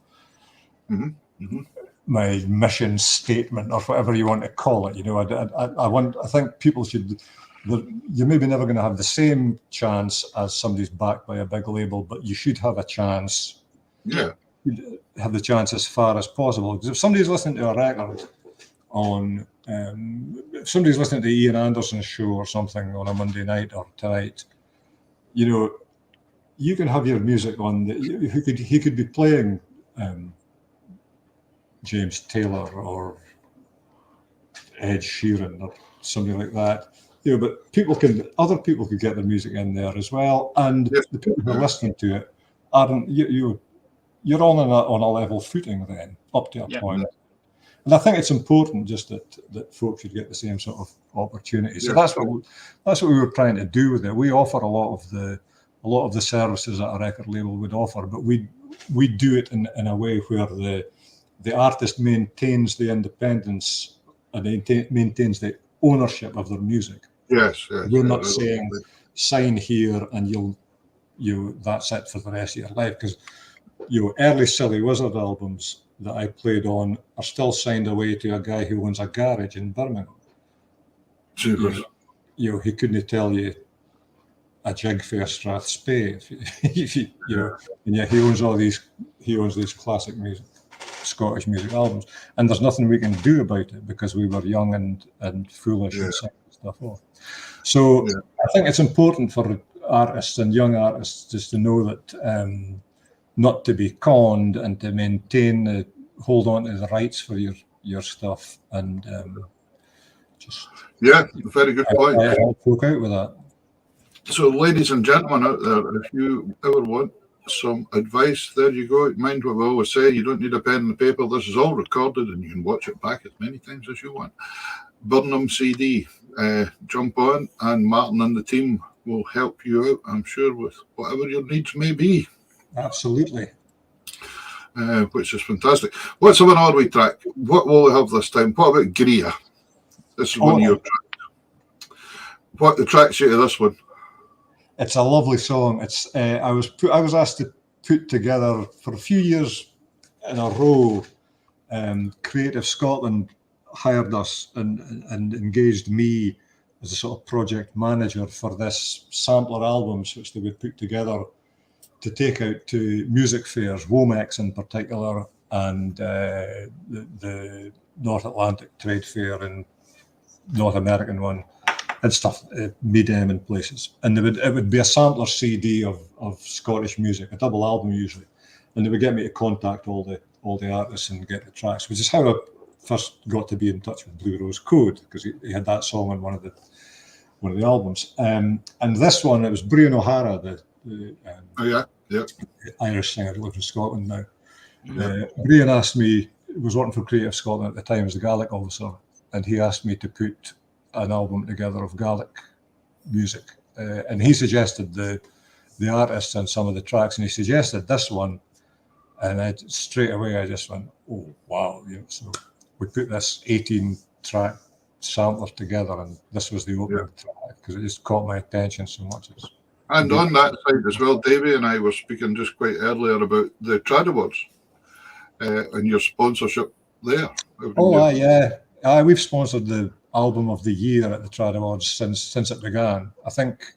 my mission statement, or whatever you want to call it. I think people should. You're maybe never going to have the same chance as somebody's backed by a big label, but you should have a chance. Yeah. Have the chance as far as possible. Because if somebody's listening to a record on, if somebody's listening to Ian Anderson's show or something on a Monday night or tonight. You can have your music on. He could be playing James Taylor or Ed Sheeran or something like that. But other people could get their music in there as well, and the people who are listening to it aren't. You're on a level footing then, up to a point. And I think it's important just that folks should get the same sort of opportunity. So that's what we were trying to do with it. We offer a lot of the services that a record label would offer, but we do it in a way where the artist maintains the independence and maintains the ownership of their music. Yes. We're not saying sign here and that's it for the rest of your life, because early Silly Wizard albums that I played on are still signed away to a guy who owns a garage in Birmingham. Super. He couldn't tell you a jig for Strathspey, and he owns these classic music. Scottish music albums, and there's nothing we can do about it because we were young and foolish and sang stuff off. So I think it's important for artists and young artists just to know that not to be conned and to maintain hold on to the rights for your stuff and just very good point. I help folk out with that. So, ladies and gentlemen out there, if you ever want some advice, there you go. Mind what we always say, you don't need a pen and paper. This is all recorded and you can watch it back as many times as you want. Burnham CD, jump on, and Martin and the team will help you out, I'm sure, with whatever your needs may be. Absolutely. Which is fantastic. What's our Norway track? What will we have this time? What about Gria? This is one of your tracks. What attracts you to this one? It's a lovely song. It's I was asked to put together for a few years in a row. Creative Scotland hired us and engaged me as a sort of project manager for this sampler albums, which they would put together to take out to music fairs, Womex in particular, and the North Atlantic Trade Fair and North American one. And stuff, Midem and places, and it would be a sampler CD of Scottish music, a double album usually, and they would get me to contact all the artists and get the tracks, which is how I first got to be in touch with Blue Rose Code, because he had that song on one of the albums, and this one it was Brian O'Hara, the Irish singer who lives in Scotland now. Brian asked me, was working for Creative Scotland at the time as the Gaelic officer, and he asked me to put an album together of Gaelic music, and he suggested the artists and some of the tracks, and he suggested this one, and straight away I just went, oh wow, so we put this 18-track sampler together, and this was the opening track because it just caught my attention so much. And on that side as well, Davey and I were speaking just quite earlier about the Trad Awards and your sponsorship there. We've sponsored the album of the year at the Trad Awards since it began. I think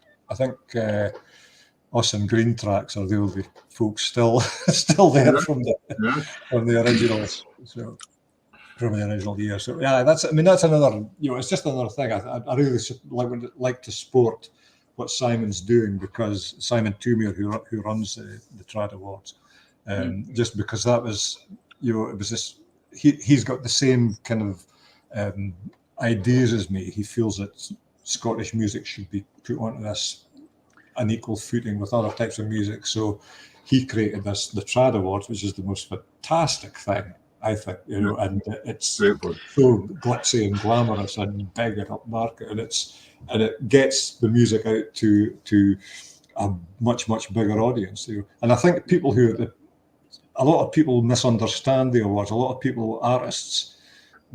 us and Green Tracks are the only folks still there from the originals. So from the original year. So that's another. It's just another thing. I really would like to support what Simon's doing, because Simon Toomere, who runs the Trad Awards, just because that was it was this. He's got the same kind of ideas as me. He feels that Scottish music should be put onto this an equal footing with other types of music. So he created the Trad Awards, which is the most fantastic thing, I think, and it's so glitzy and glamorous and big and upmarket, and it gets the music out to a much bigger audience. And I think a lot of people misunderstand the awards. A lot of artists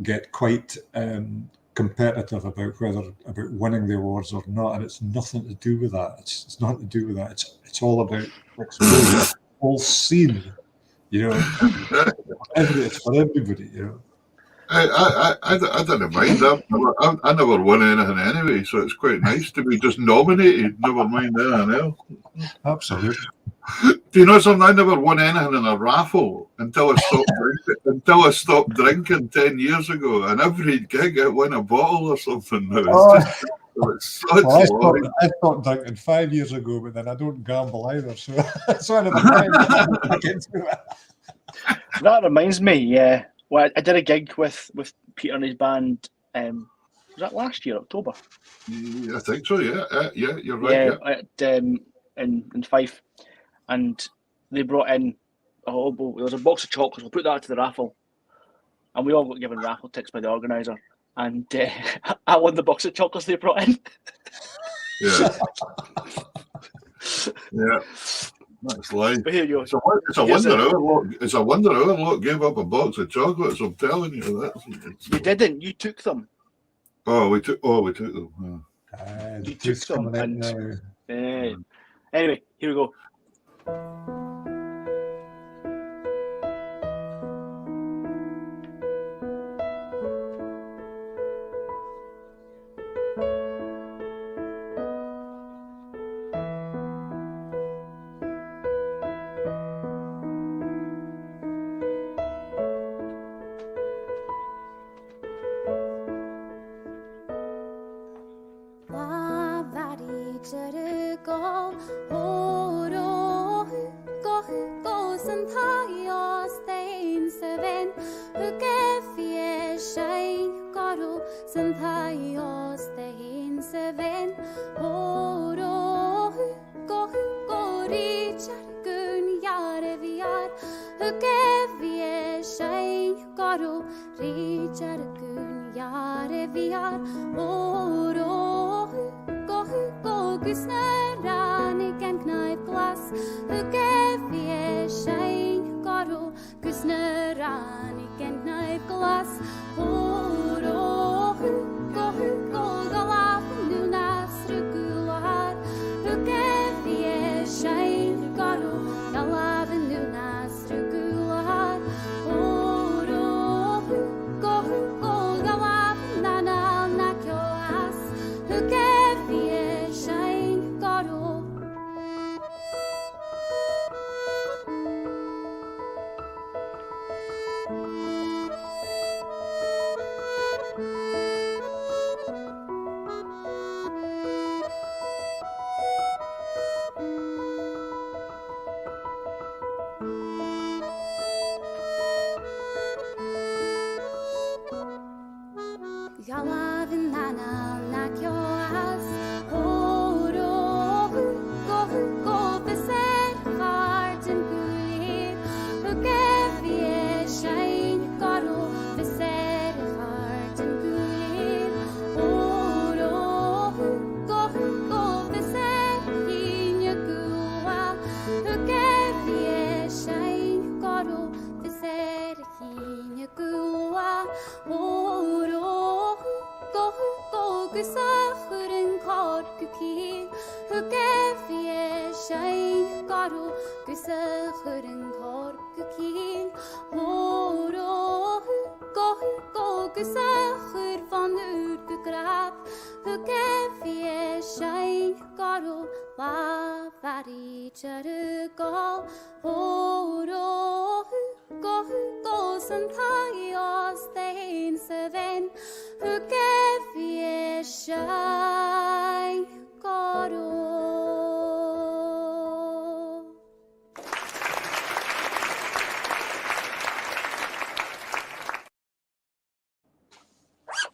get quite competitive about winning the awards or not, and it's nothing to do with that. It's nothing to do with that. It's all about exposure, the whole scene. It's for everybody. I don't mind that. I never won anything anyway, so it's quite nice to be just nominated. Never mind anything else. Absolutely. Do you know something? I never won anything in a raffle until I stopped drinking 10 years ago, and every gig I win a bottle or something now. I stopped drinking 5 years ago, but then I don't gamble either, so I never mind. That reminds me, well, I did a gig with Peter and his band. Was that last year, October? I think so. Yeah, you're right. In Fife, and they brought in there was a box of chocolates. We'll put that to the raffle, and we all got given raffle tickets by the organizer. And I won the box of chocolates they brought in. Yeah. That's life. But here you go. It's a wonder our lot gave up a box of chocolates. I'm telling you, you didn't. You took them. We took them. You took them. Anyway, here we go. gåsen thai oss det hinse ven Horo hukko richar gun yare viar Hukke vie shain garo richar gun yare viar Horo hukko gusnera niken knife glass Hukke vie shain garo gusnera niken knife glass Horo hukko galaf nunas rugular Hukke vie shain garo galaf nunas rugular Horo hukko galaf nana nakyo as Hukke vie shain garo Yalavin nana nakyo as Horo hukko beser varten gulir Hukke vie shain garo beser varten gulir Horo hukko beser hinja gua Hukke vie shain garo beser hinja gua Horo hukko gusachurin korkuki Hukke vie shain garo gusachurin korkuki Horo hukko gusachur van urkukrap Hukke vie shain garo la vari charukal Horo hukko santai os tein seven Hukke vie shain garo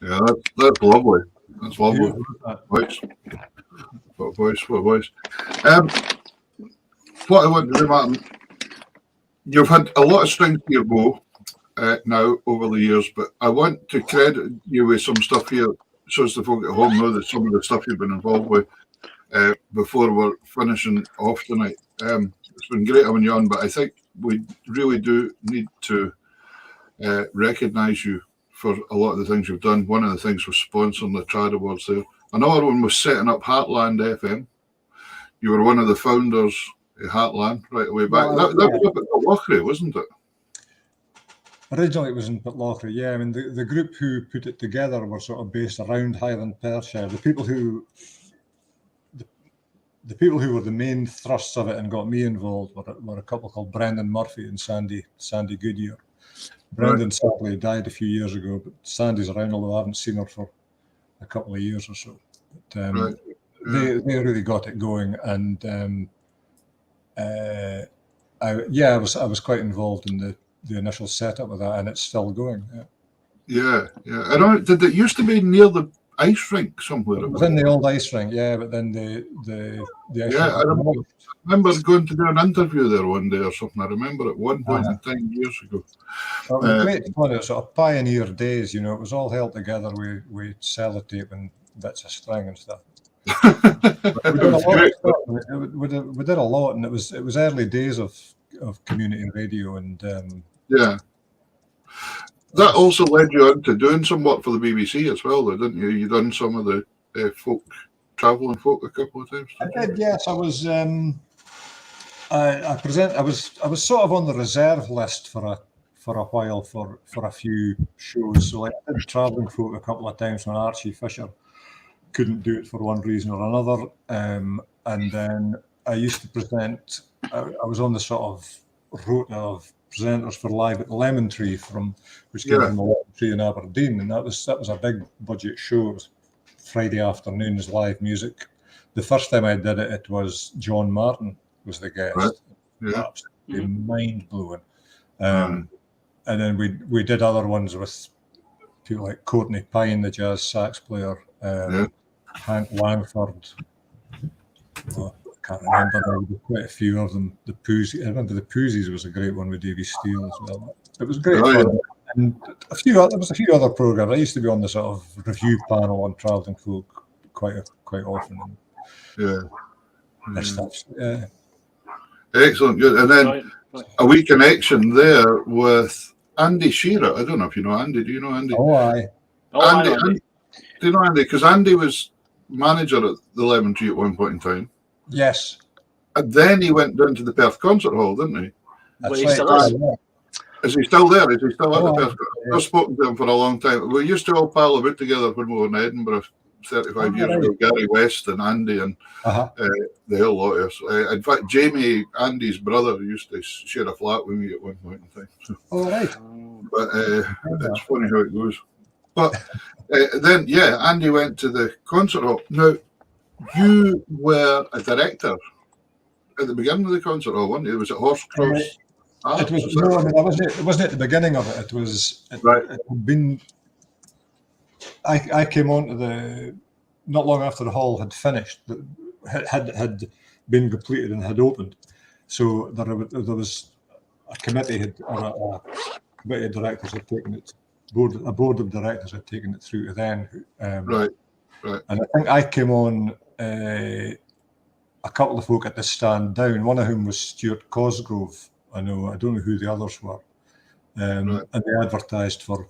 Yeah, that's lovely. That's lovely. Yeah. Voice. What I want to do, Martin, you've had a lot of strings to your bow now over the years, but I want to credit you with some stuff here, so as the folk at home know that some of the stuff you've been involved with before we're finishing off tonight. It's been great having you on, but I think we really do need to recognise you for a lot of the things you've done. One of the things was sponsoring the Trad Awards there. Another one was setting up Heartland FM. You were one of the founders of Heartland right away back. Well, that was up at Lochray, wasn't it? Originally, it was in Pitlochry, yeah. I mean, the group who put it together were sort of based around Highland Perthshire. The people who were the main thrusts of it and got me involved were a couple called Brendan Murphy and Sandy Goodyear. Brendan sadly died a few years ago, but Sandy's around, although I haven't seen her for a couple of years or so. But, they really got it going, and I was quite involved in the initial setup of that, and it's still going. Yeah. I don't. Did it used to be near the ice rink somewhere? It was in the old ice rink, yeah. But then the ice rink. I remember going to do an interview there one day or something. I remember at one point in time years ago. Well, it was great fun. It was sort of pioneer days, you know. It was all held together with sellotape and bits of string and stuff. We did a lot of stuff. We did a lot, and it was early days of community radio, and yeah. That also led you on to doing some work for the BBC as well, though, didn't you? You done some of the travelling folk a couple of times. I did, yes. I was. I was sort of on the reserve list for a while for a few shows. So like I did travelling folk a couple of times when Archie Fisher couldn't do it for one reason or another, and then I used to present. I was on the sort of rota of presenters for Live at the Lemon Tree, which came from the Lemon Tree in Aberdeen, and that was a big budget show. It was Friday afternoons, live music. The first time I did it, it was John Martin was the guest. Right. Yeah. Absolutely mind blowing. And then we did other ones with people like Courtney Pine, the jazz sax player, Hank Langford. Oh, I can't remember now. There were quite a few of them. The Poozies. I remember the Poozies was a great one with Davy Steele as well. It was great fun. Yeah. And there was a few other programs. I used to be on the sort of review panel on Travelling Folk quite often. And stuff. Yeah. Excellent, good. And then a wee connection there with Andy Shearer. I don't know if you know Andy. Do you know Andy? Oh, aye. Andy. Do you know Andy? Because Andy was manager at the Lemon Tree at one point in time. Yes. And then he went down to the Perth Concert Hall, didn't he? That's Well, right. Is he still there? Is he still at the Perth? Yeah. I've spoken to him for a long time. We used to all pal about together when we were in Edinburgh 35 years ago. Gary West and Andy and the whole lot of us. In fact, Jamie, Andy's brother, used to share a flat with me at one point in time. So, right. But it's funny how it goes. But then, Andy went to the concert hall. Now, you were a director at the beginning of the concert hall, wasn't you? It was at Horsecross. It wasn't at the beginning of it. It was. It had been. I came on to not long after the hall had finished, had been completed and had opened. So there was a committee a committee of directors had taken it. A board of directors had taken it through to then. Right. And I think I came on a couple of folk at the stand down, one of whom was Stuart Cosgrove. I don't know who the others were. And they advertised for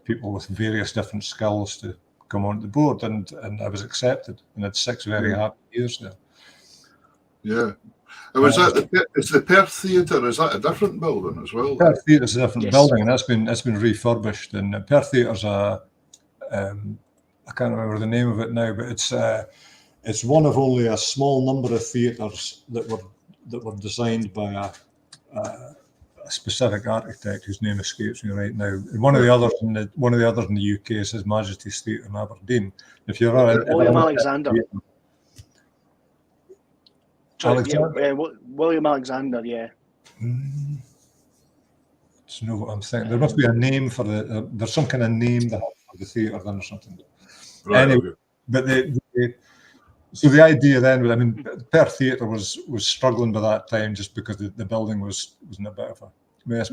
people with various different skills to come on the board, and I was accepted, and had 6 very happy years there. Yeah. And was that is the Perth Theatre? Is that a different building as well? Perth Theatre is a different building, and that's been refurbished. And Perth Theatre's I can't remember the name of it now, but it's one of only a small number of theatres that were designed by a specific architect whose name escapes me right now. And one of the others in the UK is His Majesty's Theatre in Aberdeen. If you're William Alexander. William Alexander, yeah. It's no what I'm saying. There must be a name for there's some kind of name for the theatre then or something. Right, anyway, but so the idea then, I mean, Perth Theatre was struggling by that time just because the building was in a bit of a mess.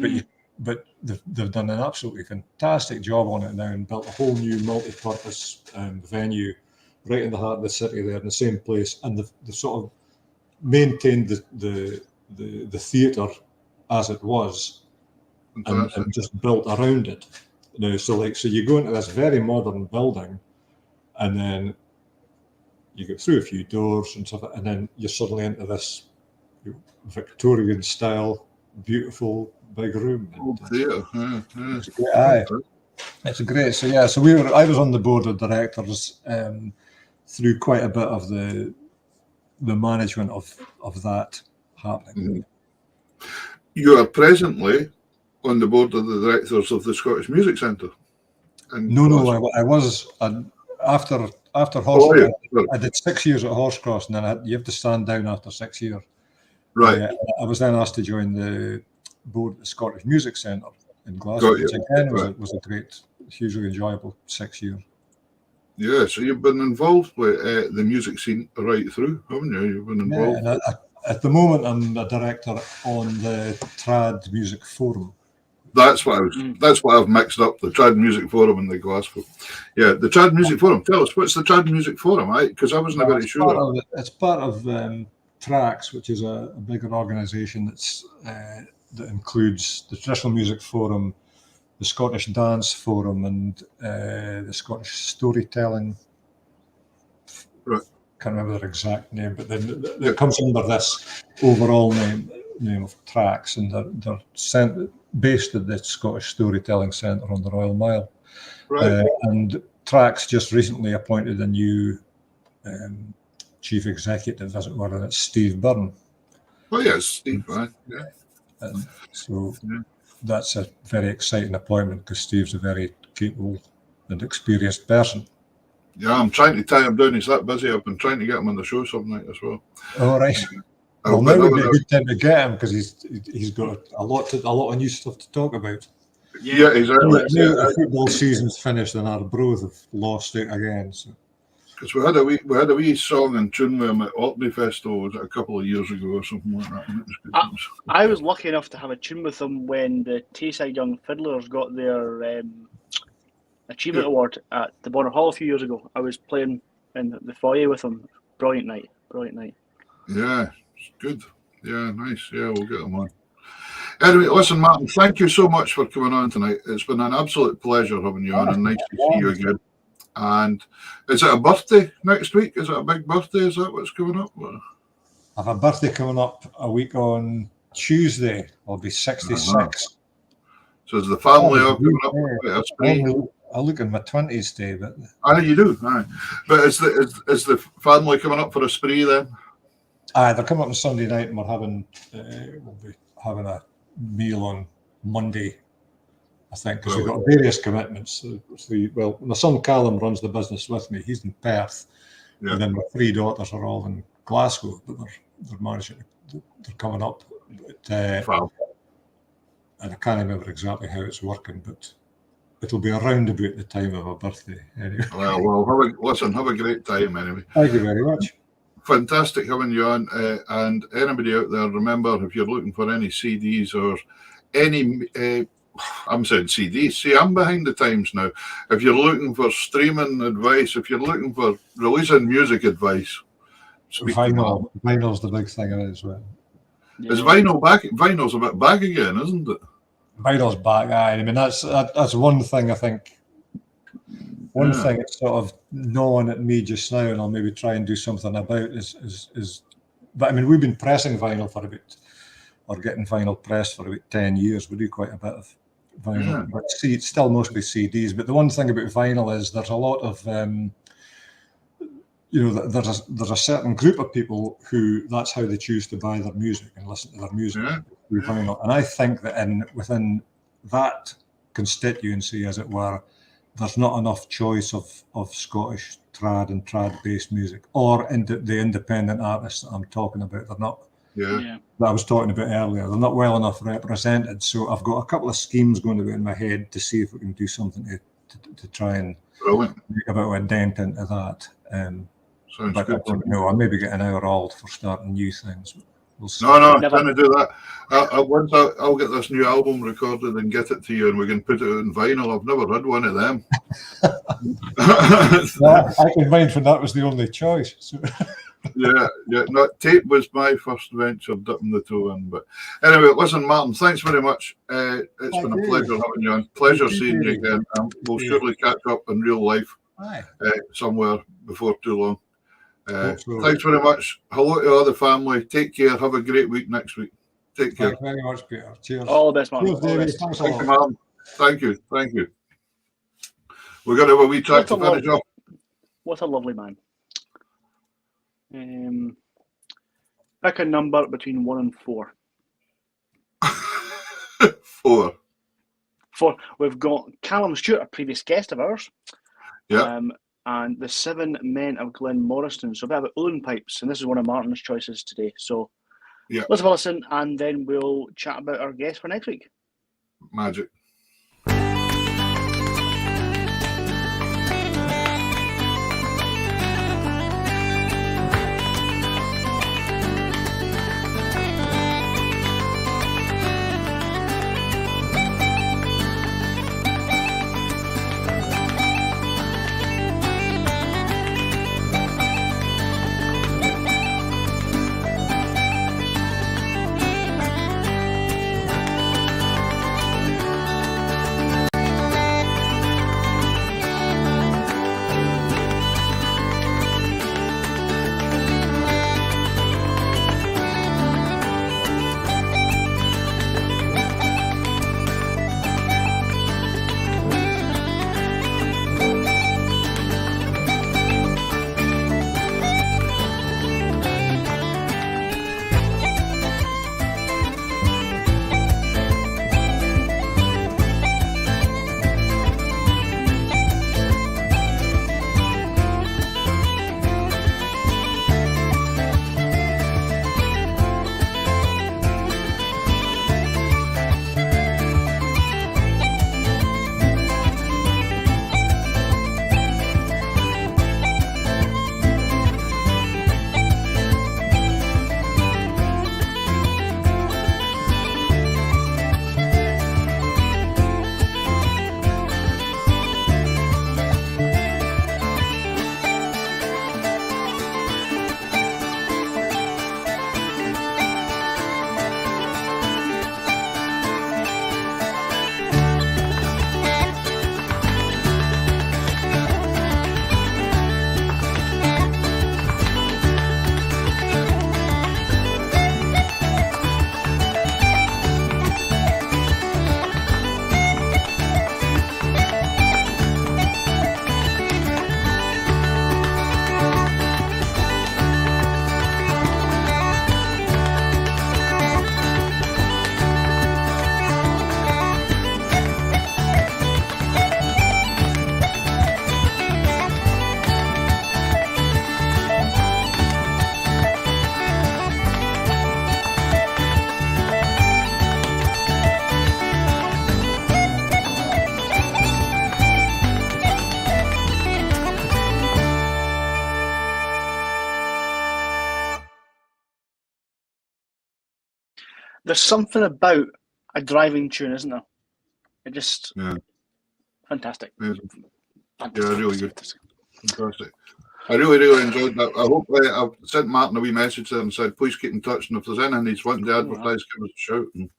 But they've done an absolutely fantastic job on it now and built a whole new multi-purpose venue right in the heart of the city there in the same place, and they've sort of maintained the theatre as it was and just built around it. Now, so you go into this very modern building, and then you go through a few doors and stuff, and then you're suddenly into this Victorian style, beautiful big room. Theatre. It's great. So I was on the board of directors through quite a bit of the management of that happening. You are presently on the board of the directors of the Scottish Music Centre. No, I was after Horsecross. I did 6 years at Horsecross, and then you have to stand down after 6 years. Right. I was then asked to join the board of the Scottish Music Centre in Glasgow, which again was a great, hugely enjoyable 6 years. Yeah, so you've been involved with the music scene right through, haven't you? You've been involved. Yeah, and at the moment, I'm a director on the Trad Music Forum. That's what I've mixed up, the Trad Music Forum and the Glasgow. Yeah, the Trad Music Forum. Tell us, what's the Trad Music Forum? Because I wasn't very sure. It's part of TRAX, which is a bigger organisation that includes the Traditional Music Forum, the Scottish Dance Forum, and the Scottish Storytelling. Right. Can't remember their exact name, but then it comes under this overall name of TRAX, and they're based at the Scottish Storytelling Centre on the Royal Mile. Right. And TRAX just recently appointed a new chief executive, as it were, and it's Steve Byrne. Oh yes, Steve. Right. Yeah. And so that's a very exciting appointment because Steve's a very capable and experienced person. Yeah, I'm trying to tie him down. He's that busy. I've been trying to get him on the show some night as well. Oh, right. Well, now would be a good time to get him because he's got a lot of new stuff to talk about. Yeah, exactly. Now the football season's finished and Arbroath have lost it again. So. Because we had a wee song and tune with him at Orkney Festival, was it a couple of years ago or something like that? And it was good. I was lucky enough to have a tune with them when the Tayside Young Fiddlers got their Achievement Award at the Bonner Hall a few years ago. I was playing in the foyer with them. Brilliant night. Yeah, it's good. Yeah, nice. Yeah, we'll get them on. Anyway, listen, Martin, thank you so much for coming on tonight. It's been an absolute pleasure having you on, and nice to see you again. And is it a birthday next week? Is it a big birthday? Is that what's coming up? I have a birthday coming up a week on Tuesday. I'll be 66. So is the family all coming up with a spree? I look in my 20s, Dave. But... I know you do. Aye. But is the family coming up for a spree then? Aye, they're coming up on Sunday night, and we'll be having a meal on Monday, I think, because we've got various commitments. Well, my son Callum runs the business with me. He's in Perth, and then my 3 daughters are all in Glasgow, but they're managing. They're coming up. But, and I can't remember exactly how it's working, but it'll be around about the time of my birthday. Anyway. Well, have a great time anyway. Thank you very much. Fantastic having you on. And anybody out there, remember, if you're looking for any CDs or any, I'm saying CDs. See, I'm behind the times now. If you're looking for streaming advice, if you're looking for releasing music advice, vinyl's the big thing in it as well. Is vinyl back? Vinyl's a bit back again, isn't it? Vinyl's back. Aye. I mean, that's one thing I think. One thing it's sort of gnawing at me just now, and I'll maybe try and do something about is. But I mean, we've been pressing vinyl getting vinyl pressed for about 10 years. We do quite a bit of vinyl, but it's still mostly CDs. But the one thing about vinyl is there's a lot of, there's a certain group of people who that's how they choose to buy their music and listen to their music through vinyl. And I think that within that constituency, as it were, there's not enough choice of Scottish trad and trad-based music, or the independent artists that I'm talking about. They're not. That I was talking about earlier. They're not well enough represented. So I've got a couple of schemes going to be in my head to see if we can do something to try and make a bit of a dent into that. But I don't know. I may be getting an hour old for starting new things. We'll see. No, I'm trying to do that. Once I'll get this new album recorded and get it to you, and we can put it in vinyl. I've never had one of them. I can mind when that was the only choice. So. yeah. No, tape was my first venture dipping the toe in. But anyway, listen, Martin, thanks very much. It's been a pleasure having you on. Pleasure seeing you again. We'll surely catch up in real life somewhere before too long. Thanks very much. Hello to all the family. Take care. Have a great week next week. Take care. Thank you very much, Peter. Cheers. All the best, Martin. Cheers, David. Thanks a lot. Thank you, Martin. Thank you. We're going to have a wee chat to finish off. What a lovely man. Pick a number between 1 and 4. 4. 4. We've got Callum Stewart, a previous guest of ours. Yeah. And the 7 Men of Glenmoriston. So a bit about Ulan Pipes, and this is one of Martin's choices today. So let's have a listen, and then we'll chat about our guest for next week. Magic. There's something about a driving tune, isn't there? It just fantastic. Amazing. Fantastic. Yeah, really good. Fantastic. I really enjoyed that. I hope I've sent Martin a wee message there and said, please keep in touch. And if there's anything he's wanting to advertise, give us a shout, and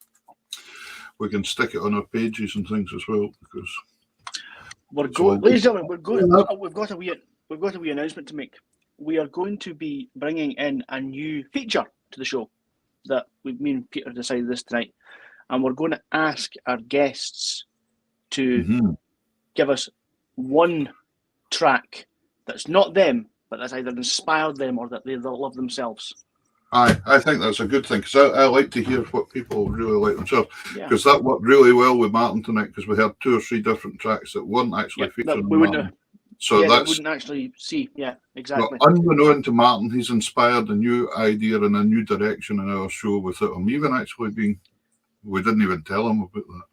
we can stick it on our pages and things as well. Because we're going, ladies and gentlemen, we've got a wee announcement to make. We are going to be bringing in a new feature to the show that me and Peter decided this tonight, and we're going to ask our guests to give us one track that's not them, but that's either inspired them or that they love themselves. I think that's a good thing, because I like to hear what people really like themselves, because that worked really well with Martin tonight, because we had 2 or 3 different tracks that weren't actually featured on Martin. So that's, wouldn't actually see. Yeah, exactly. Well, unbeknown to Martin, he's inspired a new idea and a new direction in our show without him even actually being. We didn't even tell him about that.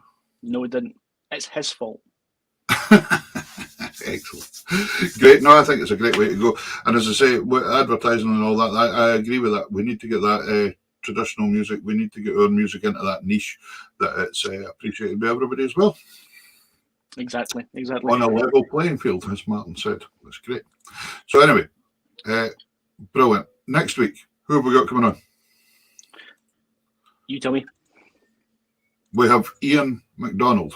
No, we didn't. It's his fault. Excellent. Great. No, I think it's a great way to go. And as I say, with advertising and all that, I agree with that. We need to get that traditional music. We need to get our music into that niche that it's appreciated by everybody as well. Exactly. On a level playing field, as Martin said. That's great. So anyway, brilliant. Next week, who have we got coming on? You tell me. We have Ian McDonald.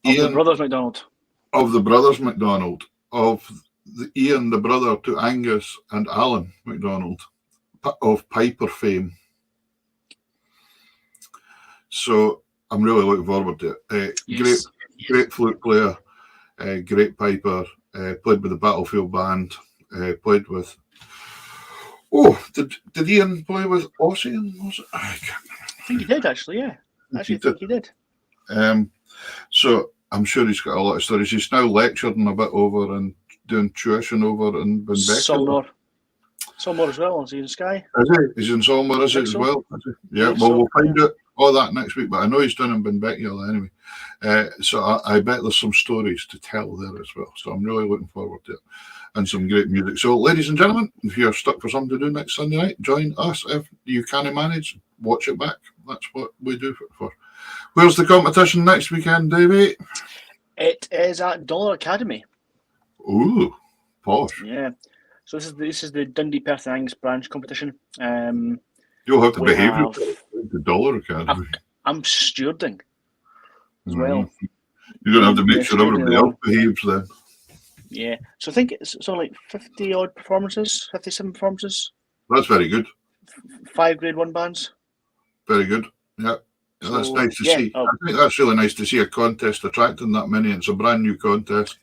The Brothers McDonald. Of the Brothers McDonald. Of Ian, the brother to Angus and Alan McDonald, of Piper fame. So I'm really looking forward to it. Great flute player, great piper, played with the Battlefield Band, played with... did Ian play with Ossian? I think he did, actually, yeah. I think he did. So I'm sure he's got a lot of stories. He's now lecturing a bit over and doing tuition over in Benbeck. Solmore as well. Is he in Skye? Is he? He's in Solmore, is he as well? Yeah, well, we'll find out all that next week, but I know he's doing in Benbeck anyway. So I bet there's some stories to tell there as well. So I'm really looking forward to it. And some great music. So, ladies and gentlemen, if you're stuck for something to do next Sunday night, join us. If you can't manage, watch it back. That's what we do it for. Where's the competition next weekend, Davey? It is at Dollar Academy. Ooh, posh. Yeah. So this is the Dundee Perth and Angus branch competition. You'll have to behave yourself at the Dollar Academy. I'm stewarding as well. You're going to have to make sure everybody else behaves then. Yeah. So I think it's only like 50 odd performances, 57 performances. That's very good. 5 Grade 1 bands. Very good. Yeah. That's nice to see. I think that's really nice to see a contest attracting that many. It's a brand new contest.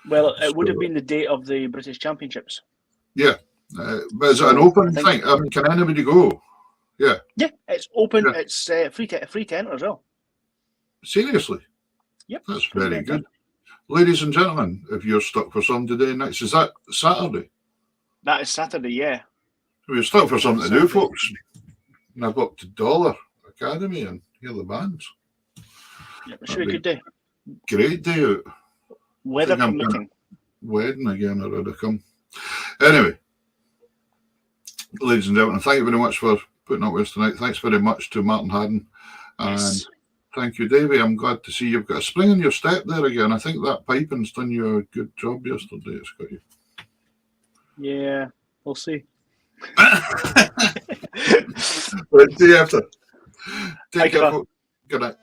Well, it would have been the date of the British Championships. Yeah. But is it an open thing? I mean, can anybody go? Yeah. Yeah, it's open. Yeah. It's free to enter as well. Seriously? Yep. That's very good. Ladies and gentlemen, if you're stuck for something today next, is that Saturday? That is Saturday, yeah. If you're stuck for something to do, folks, nab up to Dollar Academy and hear the bands. Yeah, it should be a good day. Great day out. Weather permitting. Wedding again, I would have come. Anyway, ladies and gentlemen, thank you very much for putting up with us tonight. Thanks very much to Martin Hadden. And thank you, Davey. I'm glad to see you've got a spring in your step there again. I think that piping's done you a good job yesterday. It's got you. Yeah, we'll see. Right, see you after. Take care, folks. Good night.